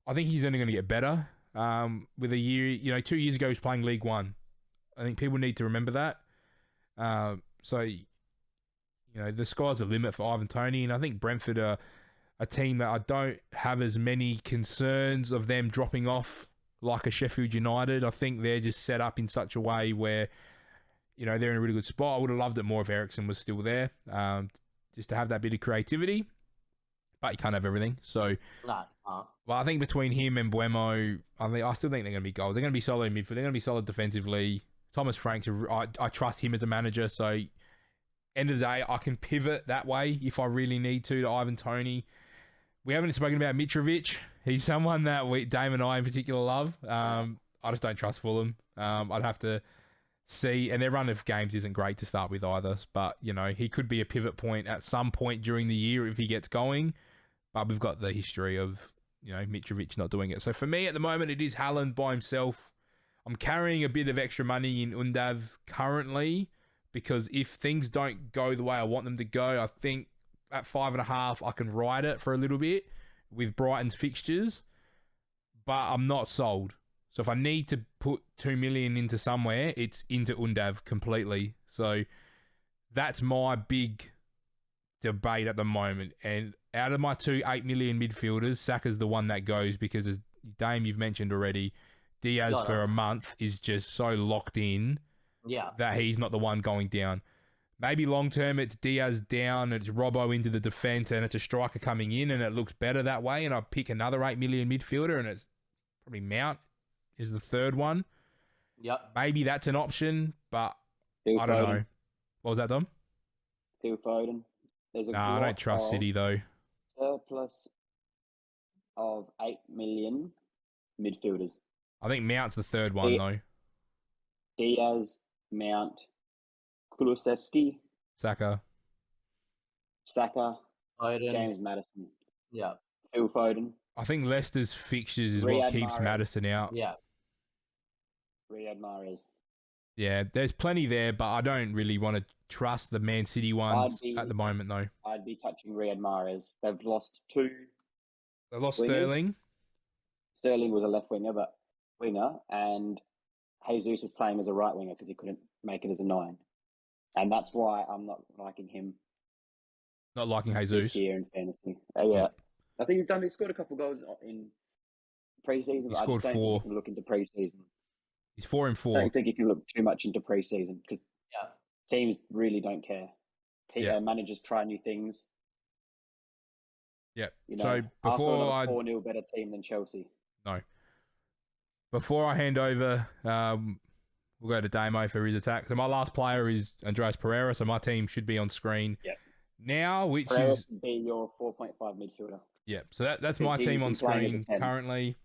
I think he's only going to get better with a year. You know, 2 years ago he was playing League One. I think people need to remember that. So, you know, the sky's the limit for Ivan Toney, and I think Brentford are a team that I don't have as many concerns of them dropping off like a Sheffield United. I think they're just set up in such a way where, you know, they're in a really good spot. I would have loved it more if Eriksen was still there, just to have that bit of creativity. But you can't have everything. So, no. Well, I think between him and Buemo, I still think they're going to be goals. They're going to be solid in midfield. They're going to be solid defensively. Thomas Franks, I trust him as a manager. So, end of the day, I can pivot that way if I really need to Ivan Toney. We haven't spoken about Mitrovic. He's someone that Dame and I in particular love. I just don't trust Fulham. I'd have to see, and their run of games isn't great to start with either, but, you know, he could be a pivot point at some point during the year if he gets going, but we've got the history of, you know, Mitrovic not doing it. So for me at the moment, it is Haaland by himself. I'm carrying a bit of extra money in Undav currently, because if things don't go the way I want them to go, I think at 5.5, I can ride it for a little bit with Brighton's fixtures, but I'm not sold. So if I need to put 2 million into somewhere, it's into Undav completely. So that's my big debate at the moment. And out of my 2 8 million midfielders, Saka's the one that goes, because as Dame, you've mentioned already, Diaz for a month is just so locked in that he's not the one going down. Maybe long term it's Diaz down, it's Robbo into the defence, and it's a striker coming in, and it looks better that way. And I pick another 8 million midfielder, and it's probably Mount is the third one. Yep. Maybe that's an option, but Phil I don't Foden. know. What was that, Dom? Phil Foden. There's a I don't trust City, though. surplus of 8 million midfielders. I think Mount's the third one, though. Diaz, Mount, Kulusevski, Saka. Foden. James Maddison. Yeah. Phil Foden. I think Leicester's fixtures is Riyad what keeps Mahrez. Maddison out. Yeah. Riyad Mahrez. Yeah, there's plenty there, but I don't really want to trust the Man City ones at the moment, though. I'd be touching Riyad Mahrez. They've lost 2 They lost wingers. Sterling. Sterling was a left winger, and Jesus was playing as a right winger because he couldn't make it as a 9. And that's why I'm not liking him Not liking this Jesus. year in fantasy. Yeah. I think he scored a couple goals in pre-season, He but I just scored don't think you 4. can look into pre-season. He's 4 and I 4. don't think you can look too much into pre-season because Yeah. teams really don't care. Yeah. Managers try new things. Yeah. You know, So Arsenal before are a 4-0 better team than Chelsea. before I hand over, we'll go to Damo for his attack. So my last player is Andreas Pereira. So my team should be on screen now, which Pereira is would be your 4.5 midfielder. So that's my He's team on been playing as a screen 10. currently.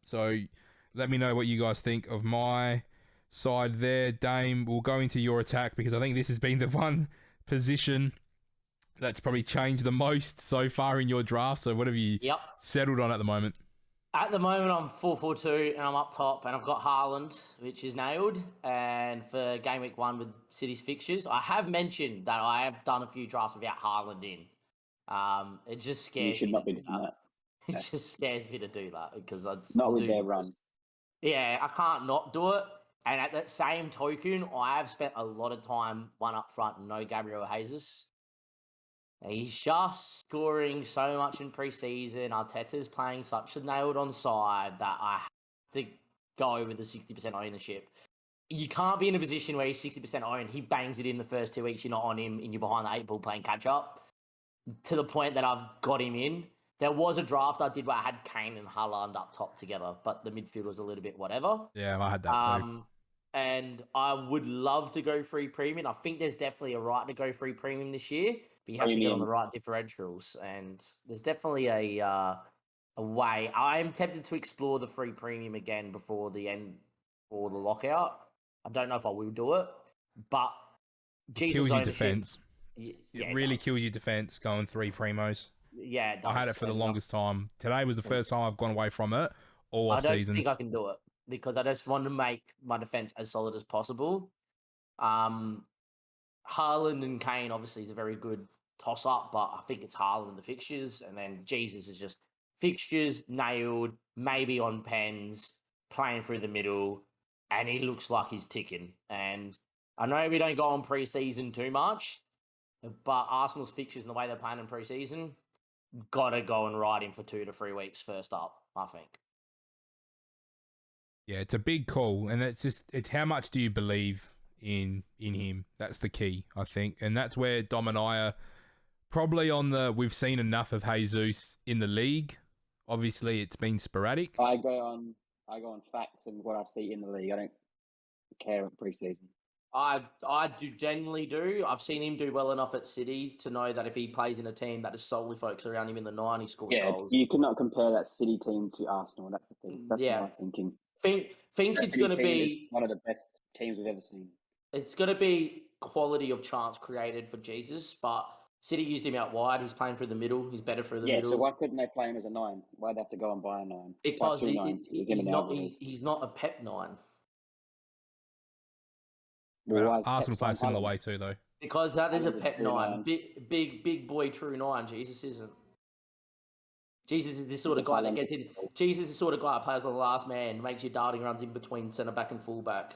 So let me know what you guys think of my side there. Dame, we'll go into your attack because I think this has been the one position that's probably changed the most so far in your draft. So what have you settled on at the moment? At the moment, I'm 4-4-2 and I'm up top, and I've got Haaland, which is nailed. And for game week 1 with City's fixtures, I have mentioned that I have done a few drafts without Haaland in. It just scares me. You should not be doing that. It just scares me to do that because not with their run. Yeah, I can't not do it. And at that same token, I have spent a lot of time one up front and no Gabriel Jesus. He's just scoring so much in pre-season. Arteta's playing such a nailed-on side that I have to go with the 60% ownership. You can't be in a position where he's 60% owned. He bangs it in the first 2 weeks. You're not on him, and you're behind the 8 ball playing catch-up. To the point that I've got him in. There was a draft I did where I had Kane and Haaland up top together, but the midfield was a little bit whatever. Yeah, I had that too. And I would love to go free premium. I think there's definitely a right to go free premium this year, but you have to get on the right differentials. And there's definitely a way. I'm tempted to explore the free premium again before the end or the lockout. I don't know if I will do it, but Jesus kills your ownership, defense. It really kills your defense going 3 primos. Yeah, it does. I had it for the longest time. Today was the first time I've gone away from it all off season. I don't think I can do it because I just want to make my defense as solid as possible. Haaland and Kane obviously is a very good toss-up, but I think it's Haaland the fixtures, and then Jesus is just fixtures, nailed, maybe on pens, playing through the middle, and he looks like he's ticking. And I know we don't go on pre-season too much, but Arsenal's fixtures and the way they're playing in pre-season, got to go and ride him for 2 to 3 weeks first up, I think. Yeah, it's a big call, and it's how much do you believe in him? That's the key, I think, and that's where Dom and I are probably on we've seen enough of Jesus in the league. Obviously, it's been sporadic. I go on facts and what I see in the league. I don't care at pre-season. I do genuinely do. I've seen him do well enough at City to know that if he plays in a team that is solely focused around him in the 9, he scores goals. You cannot compare that City team to Arsenal. That's the thing. That's my thinking. Think it's going to be one of the best teams we've ever seen. It's going to be quality of chance created for Jesus, but City used him out wide. He's playing through the middle. He's better through the middle. So why couldn't they play him as a 9? Why'd they have to go and buy a 9? Because he's not a Pep 9. Well, Arsenal play a similar way too, though. Because that is a Pep 9. Big boy true 9. Jesus isn't. Jesus is the sort of guy that gets in. Jesus is the sort of guy that plays on the last man, makes your darting runs in between centre back and full back.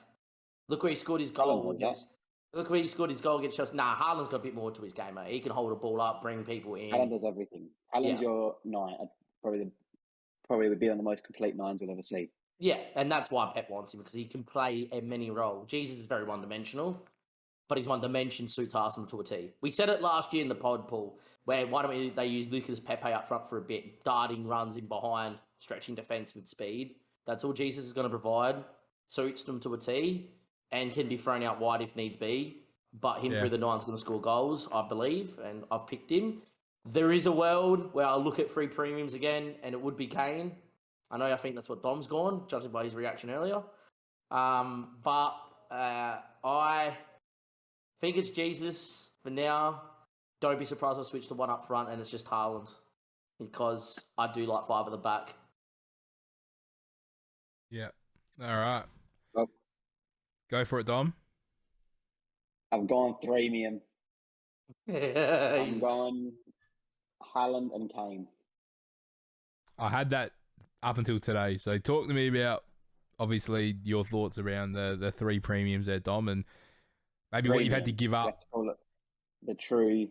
Look where he scored his goal against. Look where he scored his goal against Chelsea. Nah, Haaland's got a bit more to his game, mate. He can hold a ball up, bring people in. Haaland does everything. Haaland's your 9. Probably would be on the most complete 9s we'll ever see. Yeah, and that's why Pep wants him, because he can play a many role. Jesus is very one-dimensional, but his one dimension suits Arsenal to a T. We said it last year in the pod, Paul, where why don't they use Lucas Pepe up front for a bit, darting runs in behind, stretching defence with speed. That's all Jesus is going to provide. Suits them to a T and can be thrown out wide if needs be. But him through the 9's going to score goals, I believe, and I've picked him. There is a world where I'll look at free premiums again, and it would be Kane. I think that's what Dom's gone, judging by his reaction earlier. But I think it's Jesus for now. Don't be surprised if I switch to one up front and it's just Haaland, because I do like 5 at the back. Yeah. All right. Well, go for it, Dom. I've gone premium. I'm going Haaland and Kane. I had that up until today. So talk to me about, obviously, your thoughts around the 3 premiums there, Dom, and maybe what you've had to give up. Let's call it the true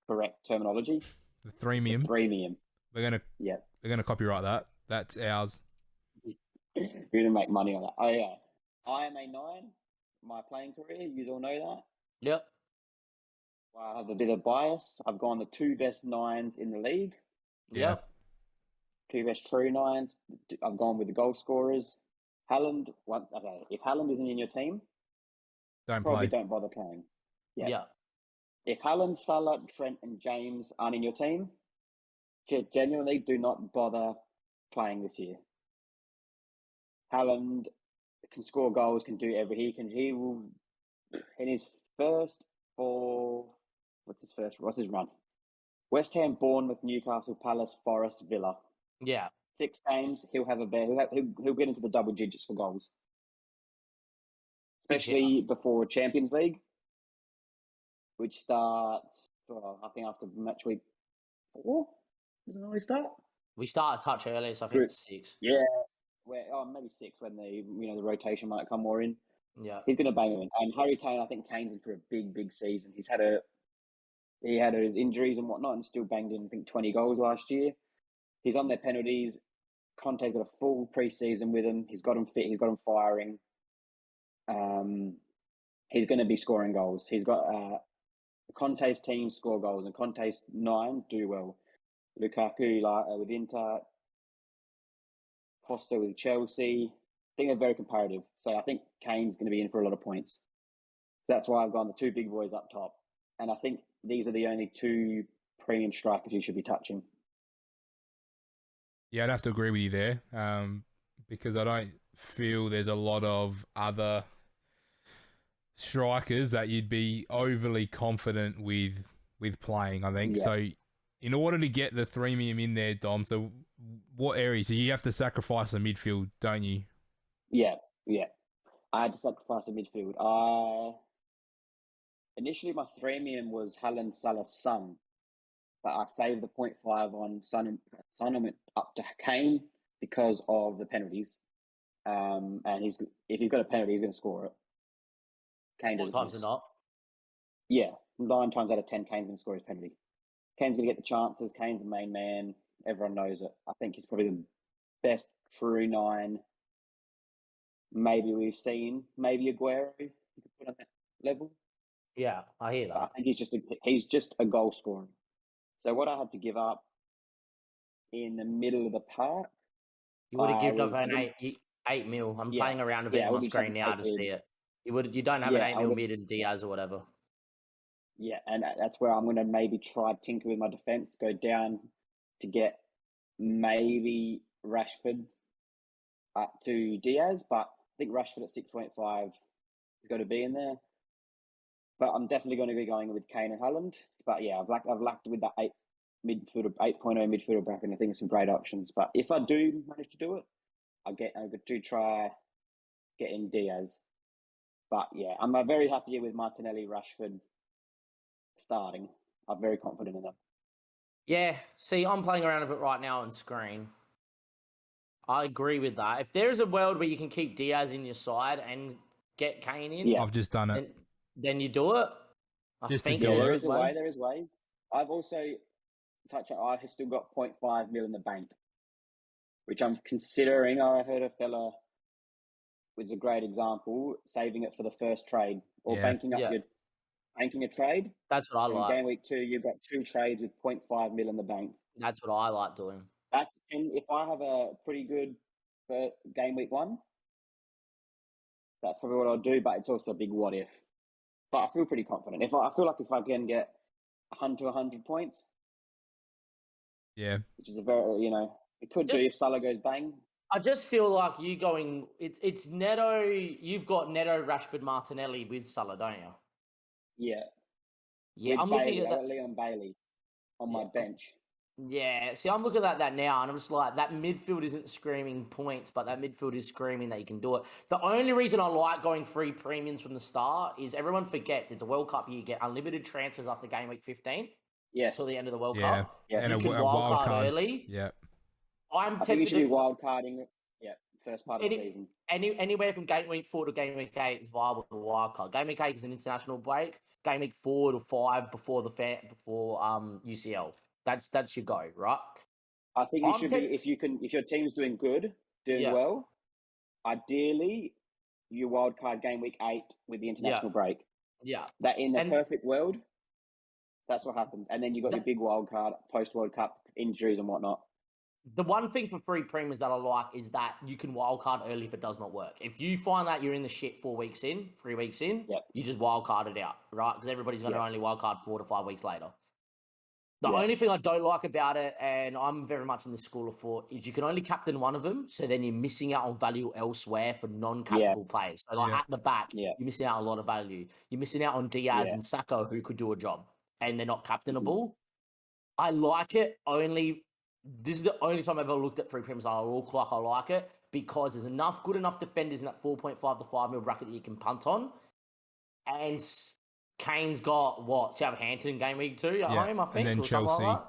correct terminology. The threemium. Premium. We're gonna copyright that. That's ours. We're gonna make money on that. Oh yeah. I am a 9. My playing career, you all know that. Yep. I have a bit of bias. I've gone the 2 best 9s in the league. Yeah. Yep. 2 best true 9s. I've gone with the goal scorers. Haaland. If Haaland isn't in your team, probably don't bother playing. Yeah. Yep. If Haaland, Salah, Trent, and James aren't in your team, genuinely do not bother playing this year. Haaland can score goals, can do everything. He will in his first 4. What's his run? West Ham, Bournemouth, Newcastle, Palace, Forest, Villa. Yeah. 6 games, he'll have a bear. He'll get into the double digits for goals, especially before Champions League, which starts. I think after match week 4. Doesn't it always start? We start a touch earlier, so I think it's 6. Yeah, maybe 6 when the rotation might come more in. Yeah. He's going to bang him. And Harry Kane, I think Kane's in for a big season. He had his injuries and whatnot, and still banged in, I think, 20 goals last year. He's on their penalties. Conte's got a full pre-season with him. He's got him fit. He's got him firing. He's going to be scoring goals. He's got Conte's team score goals, and Conte's 9s do well. Lukaku with Inter, Costa with Chelsea. I think they're very comparative. So I think Kane's going to be in for a lot of points. That's why I've gone the 2 big boys up top. And I think these are the only 2 premium strikers you should be touching. Yeah, I'd have to agree with you there, because I don't feel there's a lot of other strikers that you'd be overly confident with playing, I think. Yeah. So in order to get the threemium in there, Dom, so what areas? So you have to sacrifice the midfield, don't you? Yeah. I had to sacrifice the midfield. Initially, my threemium was Haaland, Salah, Son, but I saved the 0.5 on Son and went up to Kane because of the penalties. And if he's got a penalty, he's going to score it. Kane doesn't. Sometimes not. Yeah, 9 times out of 10, Kane's going to score his penalty. Kane's going to get the chances. Kane's the main man. Everyone knows it. I think he's probably the best true 9 maybe we've seen. Maybe Aguero you could put on that level. Yeah, I hear that. I think he's just a goal scorer. So what I had to give up in the middle of the park, you would have given up an 8 mil. I'm playing around with it on my screen now to see it. You don't have an 8 mil mid and Diaz or whatever. Yeah, and that's where I'm going to maybe try tinker with my defense, go down to get maybe Rashford up to Diaz, but I think Rashford at 6.5 is going to be in there. But I'm definitely going to be going with Kane and Haaland. But yeah, I've lacked with that 8.0 midfielder bracket. I think it's some great options. But if I do manage to do it, I do try getting Diaz. But yeah, I'm very happy with Martinelli, Rashford starting. I'm very confident in that. Yeah, see, I'm playing around with it right now on screen. I agree with that. If there is a world where you can keep Diaz in your side and get Kane in, I've just done it. Then you do it. I think there is ways. I've also I have still got 0.5 mil in the bank, which I'm considering. I heard a fella, which is a great example, saving it for the first trade or banking a trade. That's what I like. In game week 2, you've got 2 trades with 0.5 mil in the bank. That's what I like doing. And if I have a pretty good game week 1, that's probably what I'll do. But it's also a big what if. But I feel pretty confident. I feel like if I can get 100 to 100 points, which is a very it could do if Salah goes bang. I just feel like you going. It's Neto. You've got Neto, Rashford, Martinelli with Salah, don't you? Yeah. Yeah, with I'm Bailey, looking at that. Leon Bailey on my bench. Yeah, see, I'm looking at that now, and I'm just like, that midfield isn't screaming points, but that midfield is screaming that you can do it. The only reason I like going free premiums from the start is everyone forgets it's a World Cup year. You get unlimited transfers after game week 15 till the end of the World Cup. Yeah, and you can wild card early. Yeah. I think we should be wild carding. Yeah, first part of the season. Anywhere from game week 4 to game week 8 is viable for the wild card. Game week 8 is an international break. Game week 4 to 5 before UCL. That's your go, right? I think you should be if your team's doing well. Ideally, you wild card game week 8 with the international break. Yeah. That in the perfect world, that's what happens. And then you got your big wild card post World Cup injuries and whatnot. The one thing for free premiums that I like is that you can wildcard early if it does not work. If you find that you're in the shit 3 weeks in, you just wildcard it out, right? Because everybody's going to only wildcard 4 to 5 weeks later. The only thing I don't like about it, and I'm very much in the school of thought, is you can only captain one of them, so then you're missing out on value elsewhere for non-captainable players. So at the back, you're missing out on a lot of value. You're missing out on Diaz and Sacco, who could do a job, and they're not captainable. I like it only... This is the only time I've ever looked at free premiums. I look like I like it because there's good enough defenders in that 4.5 to 5 mil bracket that you can punt on. And Kane's got, Southampton game week 2 at home, I think, and then or Chelsea. something like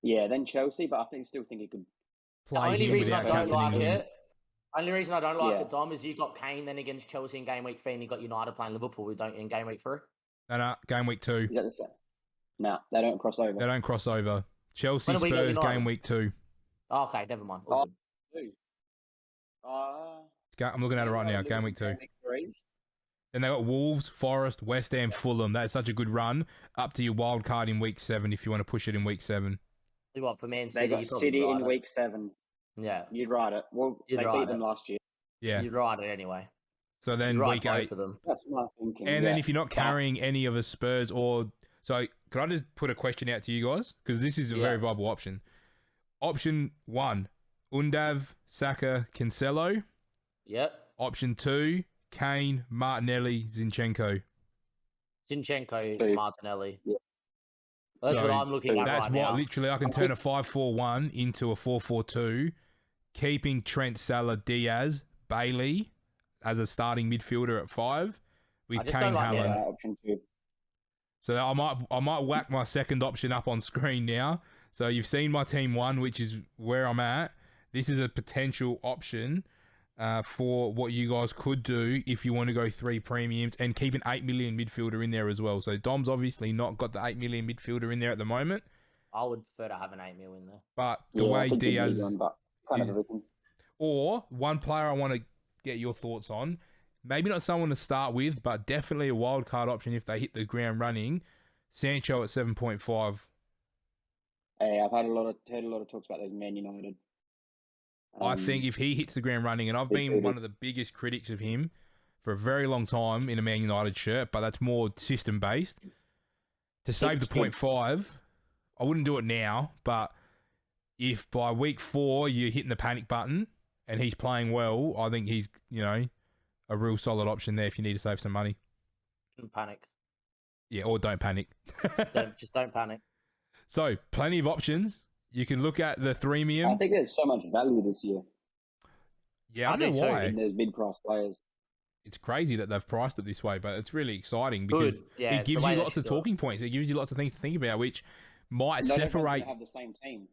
that. Then Chelsea, but I still think he could play. The only reason I don't like it, Dom, is you got Kane then against Chelsea in game week 3 and you got United playing Liverpool in game week 3. No, game week 2. You got the same. No, they don't cross over. Chelsea Spurs game week 2. Oh, okay, never mind. I'm looking at it right now. Game week 2. Then they got Wolves, Forest, West Ham, Fulham. That's such a good run. Up to your wild card in week 7 if you want to push it in week 7. For Man City, they got City in week 7. Yeah, you'd ride it. Well, they beat them last year. Yeah, you'd ride it anyway. So then week 8 for them. That's my thinking. And then if you're not carrying any of the Spurs So, could I just put a question out to you guys? Because this is a very viable option. Option 1, Undav, Saka, Cancelo. Yep. Option 2, Kane, Martinelli, Zinchenko. Martinelli. Yep. That's what I'm looking at right now. Literally, I can turn a 5-4-1 into a 4-4-2, keeping Trent, Salah, Diaz, Bailey as a starting midfielder at 5 with Kane, Haaland. Option 2. So I might whack my second option up on screen now. So you've seen my team 1, which is where I'm at. This is a potential option for what you guys could do if you want to go 3 premiums and keep an 8 million midfielder in there as well. So Dom's obviously not got the 8 million midfielder in there at the moment. I would prefer to have an 8 mil in there. But the way Diaz... Or one player I want to get your thoughts on. Maybe not someone to start with, but definitely a wild card option if they hit the ground running. Sancho at 7.5. Hey, I've heard a lot of talks about those Man United. I think if he hits the ground running, and I've been one of the biggest critics of him for a very long time in a Man United shirt, but that's more system based. To save the 0.5, I wouldn't do it now, but if by week 4 you're hitting the panic button and he's playing well, I think he's, a real solid option there if you need to save some money. Don't panic. Yeah, or don't panic. Just don't panic. So, plenty of options. You can look at the Threemium. I think there's so much value this year. Yeah, I don't know why. There's mid-price players. It's crazy that they've priced it this way, but it's really exciting because it gives you lots of talking points. It gives you lots of things to think about, which might separate... have the same team.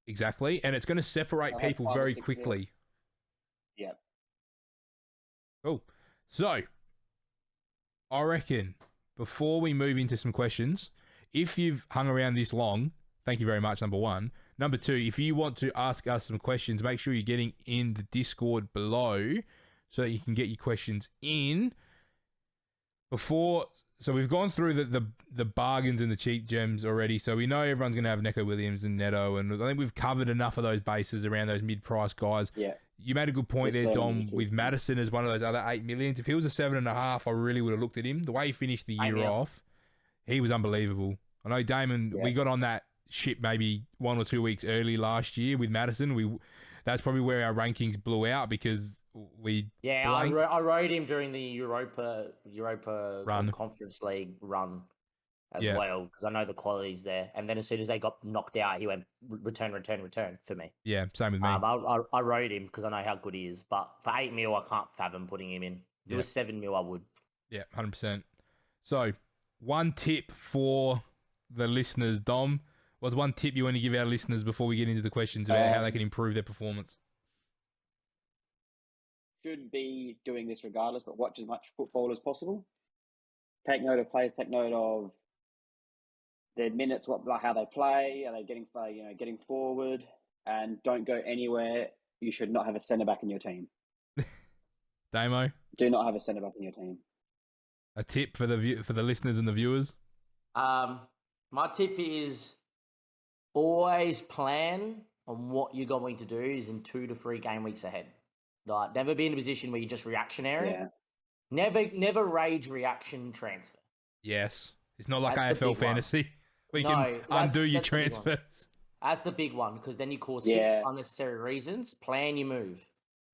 Exactly, and it's going to separate people very quickly. Yeah. Cool. So, I reckon before we move into some questions, if you've hung around this long, thank you very much, number 1. Number 2, if you want to ask us some questions, make sure you're getting in the Discord below so that you can get your questions in before. So we've gone through the bargains and the cheap gems already, so we know everyone's going to have Neco Williams and Neto, and I think we've covered enough of those bases around those mid-price guys. Yeah. You made a good point there, Dom, with Madison as one of those other 8 millions. If he was a 7.5, I really would have looked at him. The way he finished the year off, he was unbelievable. I know Damon, we got on that ship maybe 1 or 2 weeks early last year with Madison. That's probably where our rankings blew out because we I rode him during the Europa run. Conference League run as well because I know the quality's there. And then as soon as they got knocked out, he went return for me. Yeah, same with me. I rode him because I know how good he is. But for 8 mil, I can't fathom putting him in. If it was 7 mil, I would. Yeah, 100%. So, one tip for the listeners, Dom. What's one tip you want to give our listeners before we get into the questions about how they can improve their performance? should be doing this regardless, but watch as much football as possible. Take note of players. Take note of their minutes, how they play. Are they getting forward? And don't go anywhere. You should not have a centre back in your team. Damo, do not have a centre back in your team. A tip for the listeners and the viewers. My tip is always plan on what you're going to do is in 2 to 3 game weeks ahead. Like, never be in a position where you're just reactionary. Yeah. Never rage reaction transfer. Yes. It's not like AFL fantasy. We can undo your transfers. That's the big one, because then you cause 6 unnecessary reasons. Plan your move.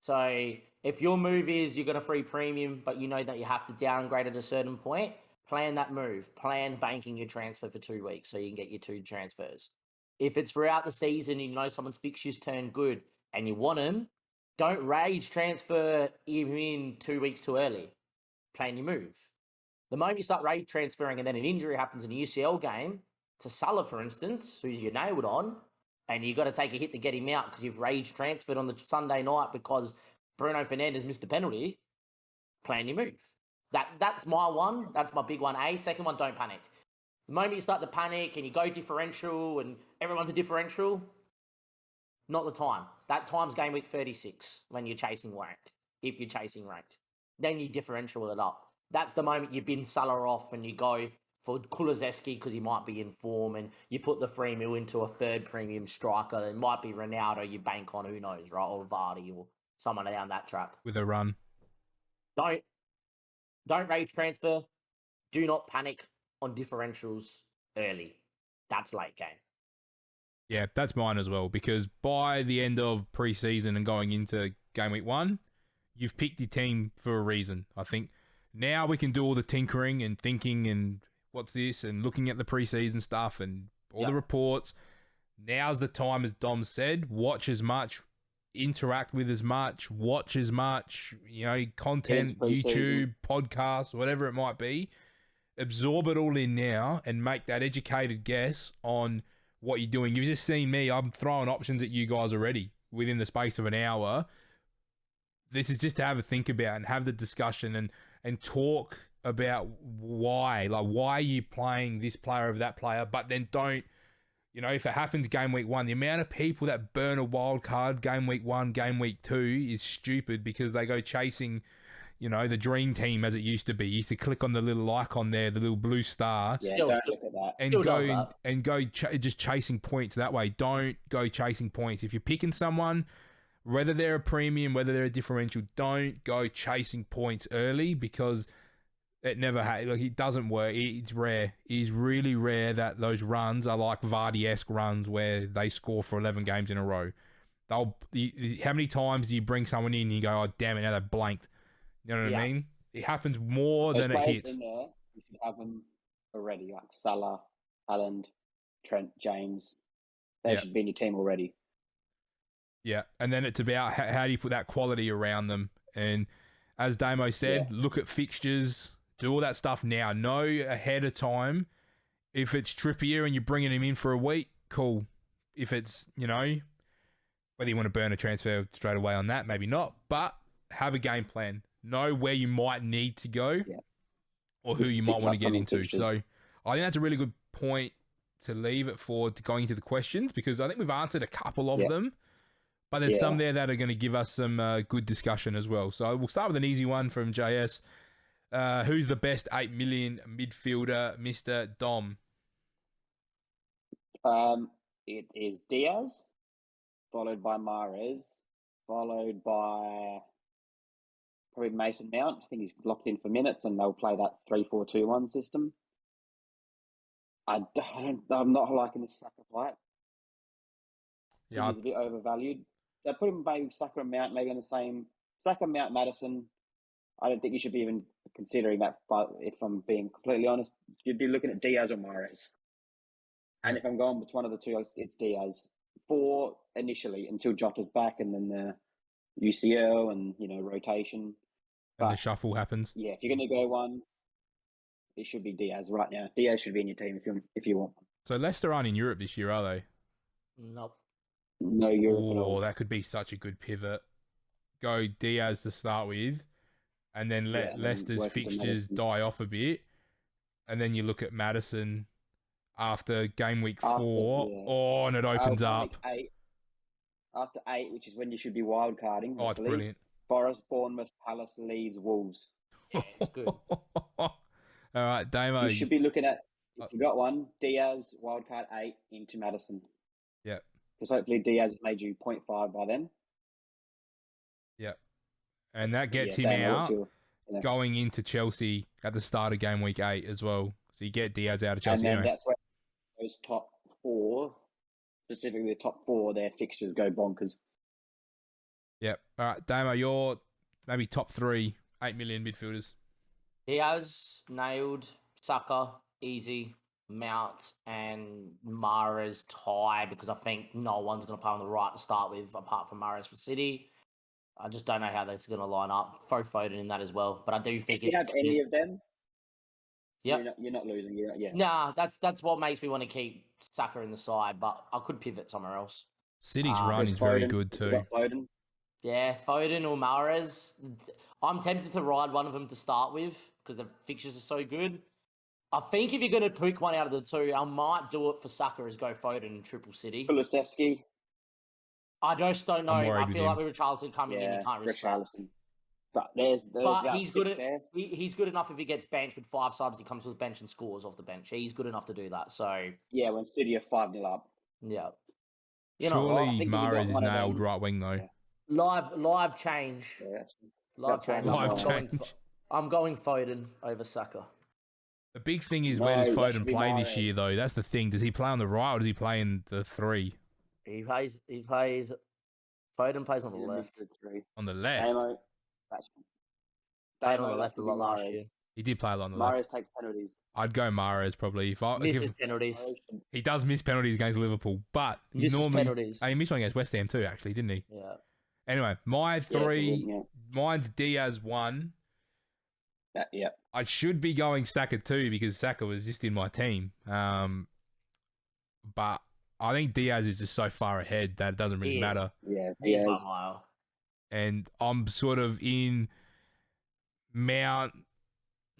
So if your move is you're going to free premium, but you know that you have to downgrade at a certain point, plan that move. Plan banking your transfer for 2 weeks so you can get your 2 transfers. If it's throughout the season, you know someone's fixtures turn good and you want them, don't rage transfer him in 2 weeks too early. Plan your move. The moment you start rage transferring and then an injury happens in a UCL game, to Salah, for instance, who's you nailed on, and you got to take a hit to get him out because you've rage transferred on the Sunday night because Bruno Fernandes missed a penalty, plan your move. That's my one. That's my big one. Second one, don't panic. The moment you start to panic and you go differential and everyone's a differential, not the time. That time's game week 36 when you're chasing rank, if you're chasing rank. Then you differential it up. That's the moment you bin Salah off and you go for Kulusevski because he might be in form, and you put the 3 mil into a third premium striker. It might be Ronaldo you bank on, who knows, right? Or Vardy or someone down that track. With a run. Don't rage transfer. Do not panic on differentials early. That's late game. Yeah, that's mine as well, because by the end of pre-season and going into game week 1, you've picked your team for a reason. I think now we can do all the tinkering and thinking and what's this and looking at the pre-season stuff and all the reports. Now's the time, as Dom said, watch as much, interact with as much, watch as much, content, YouTube, podcasts, whatever it might be. Absorb it all in now and make that educated guess on what you're doing. You've just seen me. I'm throwing options at you guys already within the space of an hour. This is just to have a think about and have the discussion and talk about why. Like, why are you playing this player over that player? But then don't, if it happens game week 1, the amount of people that burn a wild card game week 1, game week 2 is stupid because they go chasing, the dream team as it used to be. You used to click on the little icon there, the little blue star. Yeah, don't look at that. And go just chasing points that way. Don't go chasing points. If you're picking someone, whether they're a premium, whether they're a differential, don't go chasing points early because it never it doesn't work. It's rare. It's really rare that those runs are like Vardy-esque runs where they score for 11 games in a row. How many times do you bring someone in and you go, oh, damn it, now they blanked? You know what I mean? It happens more than it hits. In there, you should have them already, like Salah, Haaland, Trent, James. They should be in your team already. Yeah, and then it's about how do you put that quality around them. And as Damo said, look at fixtures, do all that stuff now. Know ahead of time if it's Trippier and you're bringing him in for a week, cool. If it's, whether you want to burn a transfer straight away on that, maybe not. But have a game plan. Know where you might need to go or who you might want to get into. So I think that's a really good point to leave it for going into the questions because I think we've answered a couple of them. But there's some there that are going to give us some good discussion as well. So we'll start with an easy one from JS. Who's the best 8 million midfielder, Mr. Dom? It is Diaz, followed by Mahrez, followed by probably Mason Mount. I think he's locked in for minutes and they'll play that 3-4-2-1 system. I'm not liking this Saka fight. Yeah, he's a bit overvalued. They put him maybe Saka and Mount maybe on the same. Saka, Mount, Madison. I don't think you should be even considering that. But if I'm being completely honest, you'd be looking at Diaz or Mahrez. And if I'm going with one of the two, it's Diaz for initially until Jota's back, and then the UCL and rotation. And the shuffle happens. Yeah, if you're going to go one, it should be Diaz right now. Diaz should be in your team if you want one. So Leicester aren't in Europe this year, are they? Nope. No Europe at all. Oh, that could be such a good pivot. go Diaz to start with, and then let and then Leicester's work into fixtures Madison. die off a bit, and then you look at Madison after game week After, 4. yeah. Oh, and it opens Game up. week 8, after 8, which is when you should be wild carding. Oh, it's Hopefully. brilliant. Forest, Bournemouth, Palace, Leeds, Wolves. Yeah, it's good. All right, Damo. You should be looking at, if you got one, Diaz, wildcard 8 into Madison. Yep. Because hopefully Diaz has made you 0.5 by then. Yep. And that gets him Damo, out going into Chelsea at the start of game week 8 as well. So you get Diaz out of Chelsea And then anyway. that's where those top 4, specifically the top 4, their fixtures go bonkers. Yep. All right, Damo, you're maybe top 3, 8 million midfielders. Diaz, nailed. Saka, easy. Mount and Mahrez tie because I think no one's going to play on the right to start with apart from Mahrez for City. I just don't know how that's going to line up. Throw Foden in that as well, but I do think If you have any of them, Yep. you're not losing. Yeah. Nah, that's what makes me want to keep Saka in the side, but I could pivot somewhere else. City's run There's is very Foden. good You've too. got Foden. Yeah, Foden or Mahrez. I'm tempted to ride one of them to start with because the fixtures are so good. I think if you're going to pick one out of the two, I might do it for Saka as go Foden and triple City. Kulusevski. I just don't know. I'm worried I with feel him. like with Richarlison coming in, you can't risk that. Richarlison. But there's But about he's 6 good. there. He's good enough if he gets benched with 5 subs. He comes with bench and scores off the bench. He's good enough to do that. So Yeah, when City are 5-0 up. yeah, you know what? Surely think if you got Mahrez is one of nailed them- right wing though. Yeah. Live change. Yeah, Live that's what change. I'm Live going. change. I'm going Foden over Saka. The big thing is where does No, that Foden should be play this Mahrez. year though? That's the thing. Does he play on the right or does he play in the 3 He plays. Foden plays on the left. on the left? Damo. Played on the left a lot last Mahrez. year. He did play on the left. Mahrez takes penalties. I'd go Mahrez probably. Misses penalties. Mahrez should- He does miss penalties against Liverpool, but he Misses normally penalties. he missed one against West Ham too, actually, didn't he? Yeah. Anyway, my Yeah, 3, yeah. mine's Diaz 1. Yeah. I should be going Saka 2 because Saka was just in my team. But I think Diaz is just so far ahead that it doesn't really He is. matter. Yeah. He's Diaz. by a mile. And I'm sort of in Mount.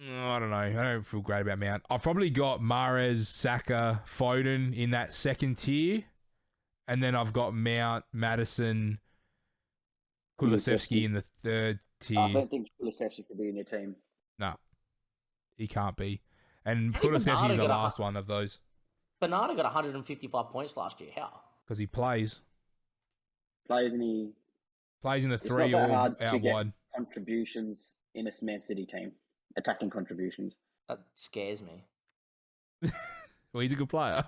I don't know. I don't feel great about Mount. I've probably got Mahrez, Saka, Foden in that second tier. And then I've got Mount, Madison, Kulusevski in the third tier. I don't think Kulusevski could be in your team. No, he can't be. And I think Kulusevski Bernardo is the got a last one of those Bernardo got 155 points last year. How? because he plays Plays any in the It's 3 not that or hard to out get- wide. contributions in a Man City team. Attacking contributions. That scares me. Well, he's a good player.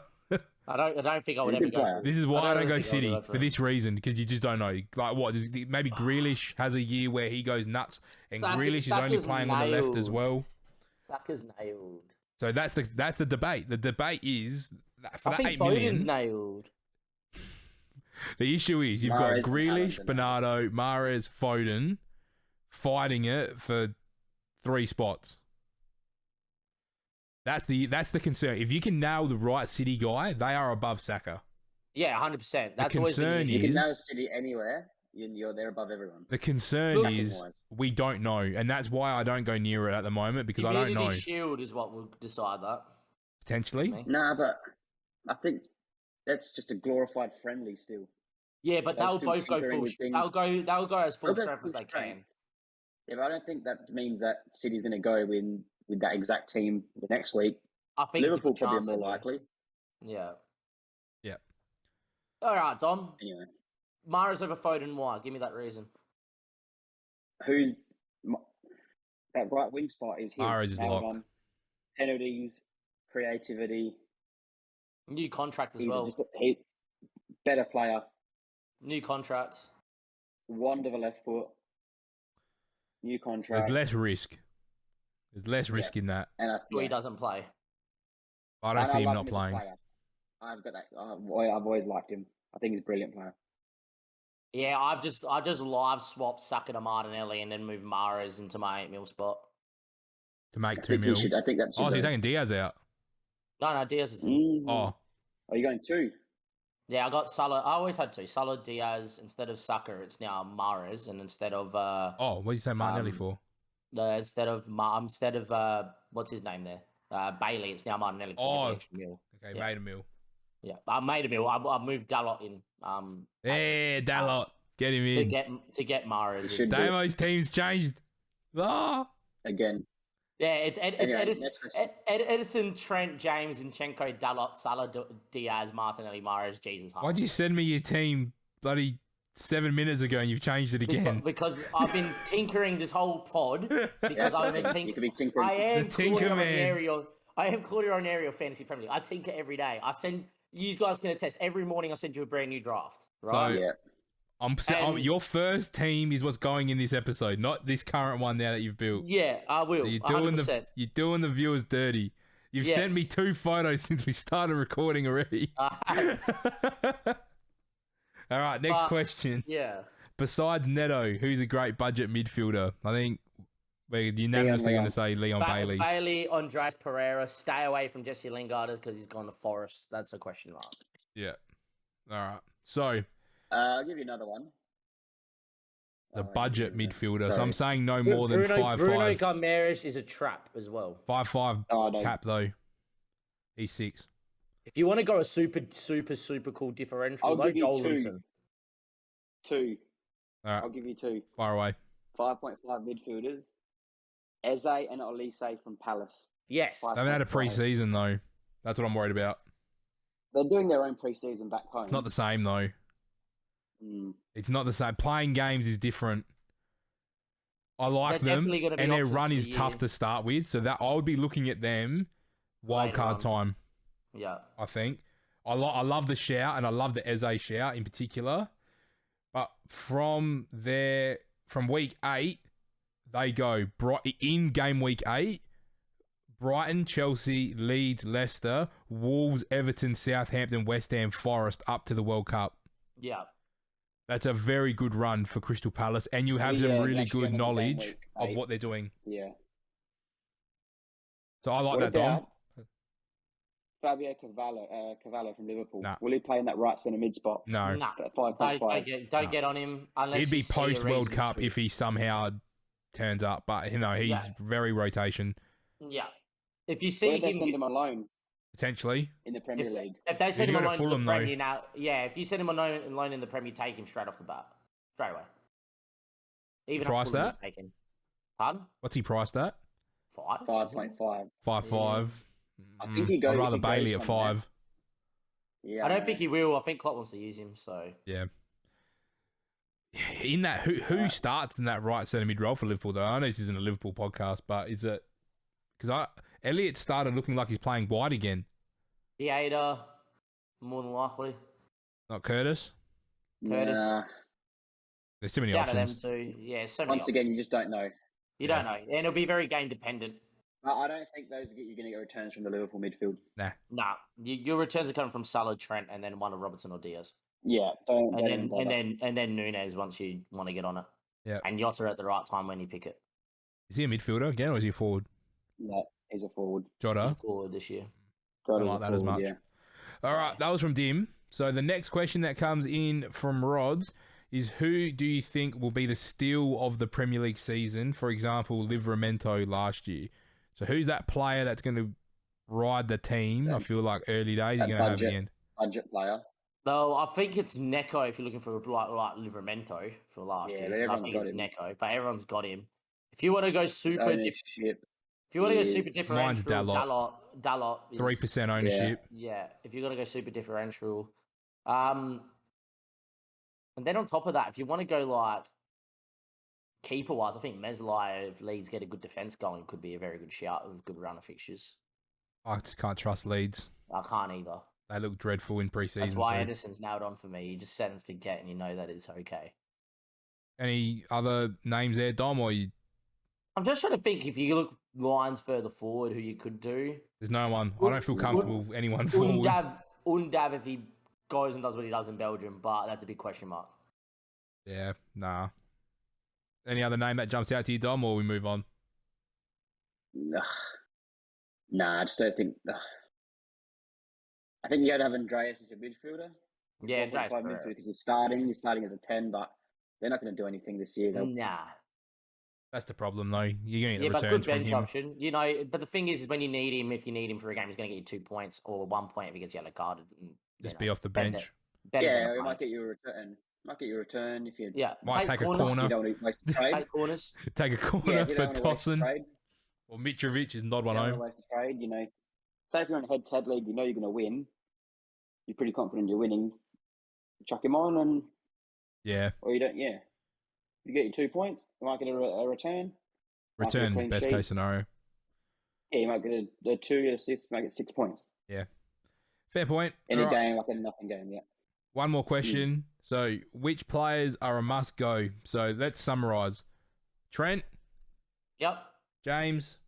I don't think I would He's a ever good go. player. For, This is why I don't go think I would City go for it. this reason because you just don't know. Like what? Maybe Grealish has a year where he goes nuts, and Grealish is only Saka's playing on the left as nailed. well. Saka's nailed. So that's the debate. The debate is for I that think 8 million. Foden's nailed. The issue is you've Mahrez, got Grealish, Bernardo. Bernardo, Mahrez, Foden fighting it for 3 spots. That's the concern. If you can nail the right City guy, they are above Saka. Yeah, 100%. That's always been the concern issue. You can is- know City anywhere. You're there above everyone. The concern Look- is Attacking-wise. we don't know, and that's why I don't go near it at the moment because I don't Community know. Shield is what will decide that. Potentially, Me. Nah, but I think that's just a glorified friendly still. Yeah, but They're they'll still both go tinkering full. with things. They'll go as full They'll go strength as full they strength. can. Yeah, but I don't think that means that City's going to go with that exact team the next week. I think Liverpool it's a good probably chance more they do. likely. Yeah. Yeah. All right, Dom. Anyway, Mahrez over Foden. Why? Give me that reason. who's that right wing spot is his. Mahrez is nailed locked. on. Penalties, creativity. New contract as He's well. just a better player. New contract. Wand of a left foot. New there's contract. less risk. There's less risk in that. And He doesn't play. I don't see him love not as a playing. player. I've got that. I've always liked him. I think he's a brilliant player. Yeah, I just live swapped Saka to Martinelli and then moved Mahrez into my 8 mil spot. To make I 2 think he mil. should. I think that's. Oh, so you're taking Diaz out? No, Diaz is in. Mm. Oh, Are you going 2? Yeah, I got Salah. I always had two. Salah, Diaz. Instead of Saka, it's now Mahrez, and instead of Oh, what did you say Martinelli for? instead of what's his name there? Bailey. It's now Martinelli because I get the Oh, extra mil. okay, Yeah. made a meal. Yeah, I made a mil. I moved Dalot in. Yeah, Dalot. Get him to in. get Mahrez in. should do. Damo's team's changed. Ah. Again. Yeah, it's Anyway, Edison, next question. Edison, Trent, James, Zinchenko, Dalot, Salah, Diaz, Martinelli, Mahrez, Jesus. Why'd you send me your team bloody 7 minutes ago and you've changed it again? Because I've been tinkering this whole pod because I'm a You could be tinkering. I am The tinker Claudio man. Ranieri. I am Claudio Ranieri of Fantasy Premier League. I tinker every day. I send you guys can attest. Every morning I send you a brand new draft. Right? So- Yeah. Your first team is what's going in this episode, not this current one now that you've built. Yeah, I will. So you're 100%. doing the viewers dirty. You've sent me Yes. 2 photos since we started recording already. I have. All right, next But- question. Yeah. Besides Neto, who's a great budget midfielder? I think we're unanimously going to say Leon Bailey. Bailey, Andres Pereira. Stay away from Jesse Lingard because he's gone to Forest. That's a question mark. Yeah. All right. So I'll give you another one. the Alright, budget Bruno. midfielder. So Sorry. I'm saying no more than Bruno 5'5". Gomes is a trap as well. 5'5" Oh, no. cap though. He's 6. If you want to go a super cool differential, I'll though, give you Joel two. Wilson. 2. All right, I'll give you 2. far away. 5.5 midfielders. Eze and Olise from Palace. Yes. Five. They haven't had a 5.5. pre-season though. That's what I'm worried about. They're doing their own pre-season back home. It's not the same though. Mm. It's not the same. Playing games is different. I like They're them, definitely gonna be and their options run for is the tough year. to start with. So that I would be looking at them wild Later card on. time. Yeah. I think I love the shout, and I love the Eze shout in particular. But from week 8, they go in game week 8. Brighton, Chelsea, Leeds, Leicester, Wolves, Everton, Southampton, West Ham, Forest up to the World Cup. Yeah. That's a very good run for Crystal Palace, and you have Yeah, some really actually good only game knowledge week of 8. what they're doing. Yeah. So I like What that, Dom. about Fabio Cavallo from Liverpool? Nah. Will he play in that right centre mid spot? No, Nah. At 5.5. Don't get on him unless he'd be you see a post World reason Cup to. if he somehow turns up, but he's Yeah. very rotation Yeah. If you Where see did they him, send him alone potentially. in the Premier if, League? if they send He'd him go to alone to Fulham, the though. Premier now, yeah. If you send him alone in the Premier, take him straight off the bat, straight away. Even Price if Fulham that? is taken. Pardon? What's he priced at? 5. 5.5. 5'5". I think he goes- I'd rather he goes Bailey at somewhere. 5. Yeah, I don't think he will. I think Klopp wants to use him. So Yeah. In that, who starts in that right centre mid role for Liverpool though? I know this isn't a Liverpool podcast, but is it? Because Elliot started looking like he's playing wide again. Theater, more than likely. Not Curtis. Curtis. Nah. There's too many It's out of them options. too. Yeah, so many Once again, you just don't know. You don't know, and it'll be very game dependent. I don't think you're going to get returns from the Liverpool midfield. Nah, your returns are coming from Salah, Trent, and then one of Robertson or Diaz, Yeah, don't and even bother. then Nunes once you want to get on it. Yeah. And Yotta at the right time when you pick it. Is he a midfielder again, or is he a forward? No, he's a forward. Jota. He's forward this year. Jota's like a that as forward, much. Yeah. All right, that was from Dim. So the next question that comes in from Rods is, who do you think will be the steal of the Premier League season? For example, Livramento last year. So who's that player that's going to ride the team? I feel like early days you're That going to have the budget. end. Budget player. No, I think it's Neko if you're looking for like Livramento for last Yeah, year. but So I everyone's think got it's him. Neko, but everyone's got him. If you want to go His super, ownership. if you want to go is- super differential, Dalot. Dalot, is- 3% ownership. Yeah, if you're gonna go super differential, and then on top of that, if you want to go like keeper wise, I think Meslai, if Leeds get a good defense going, could be a very good shout with good run of fixtures. I just can't trust Leeds. I can't either. They look dreadful in pre-season. That's why too. Edison's nailed on for me. You just set and forget, and you know that it's okay. Any other names there, Dom? Or I'm just trying to think if you look lines further forward, who you could do. there's no one. I don't feel comfortable with anyone forward. Undav if he goes and does what he does in Belgium, but that's a big question mark. Yeah, nah. Any other name that jumps out to you, Dom, or we move on? Nah, I just don't think. I think you got to have Andreas as a midfielder. Yeah, 4.5 James midfield Pereira. because he's starting as a 10, but they're not going to do anything this year. Nah. That's the problem, though. You're going to Yeah, get the but returns good from bench him. option. But the thing is when you need him, if you need him for a game, he's going to get you 2 points or 1 point if he gets yellow carded. And, Just be off the better- bench. Better than Yeah, a it blank. might get you a return. If you Yeah, Might plays take a corners, corner. you don't want to waste the trade. Take corners. Take a Yeah, corner if you for don't want to waste the tossing. trade, Or Mitrovic is nod you one don't want home. to waste the trade. Say if you're in a head-to-head league, you know you're going to win. You're pretty confident you're winning. Chuck him on, or you don't. Yeah, you get your 2 points. You might get a return. Might get a Return, clean best sheet. case scenario. Yeah, you might get a 2 assists. You might get 6 points. Yeah. Fair point. Any All right. game, like a nothing game. Yeah. One more question. So, which players are a must go? So, let's summarize. Trent, Yep. James,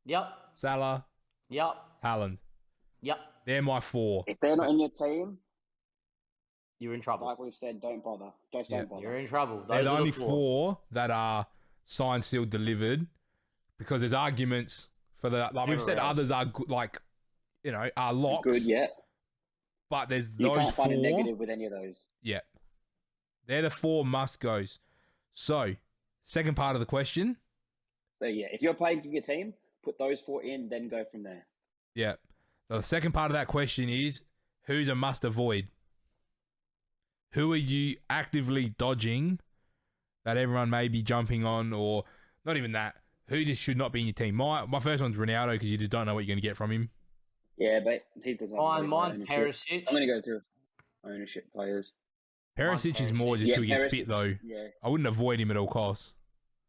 Yep. Salah, Yep. Haaland. Yep. They're my 4. If they're not in your team, You're in trouble. like we've said, don't bother. Just Yeah. don't bother. You're in trouble. They're Those the are only the 4. 4 that are signed, sealed, delivered. Because there's arguments for the... Like we've said, Everywhere else. others are, are locks. Good, yeah. But there's You those can't 4... find a negative with any of those. Yeah. They're the 4 must-goes. So, second part of the question. So yeah, if you're playing your team, put those 4 in, then go from there. Yeah. So the second part of that question is, who's a must-avoid? Who are you actively dodging that everyone may be jumping on, or not even that? Who just should not be in your team? My first one's Ronaldo, because you just don't know what you're going to get from him. Yeah, but he doesn't. Mine's Perisic. I'm going to go through ownership players. Perisic is more Perisic. just till he gets Perisic, fit, though. Yeah. I wouldn't avoid him at all costs.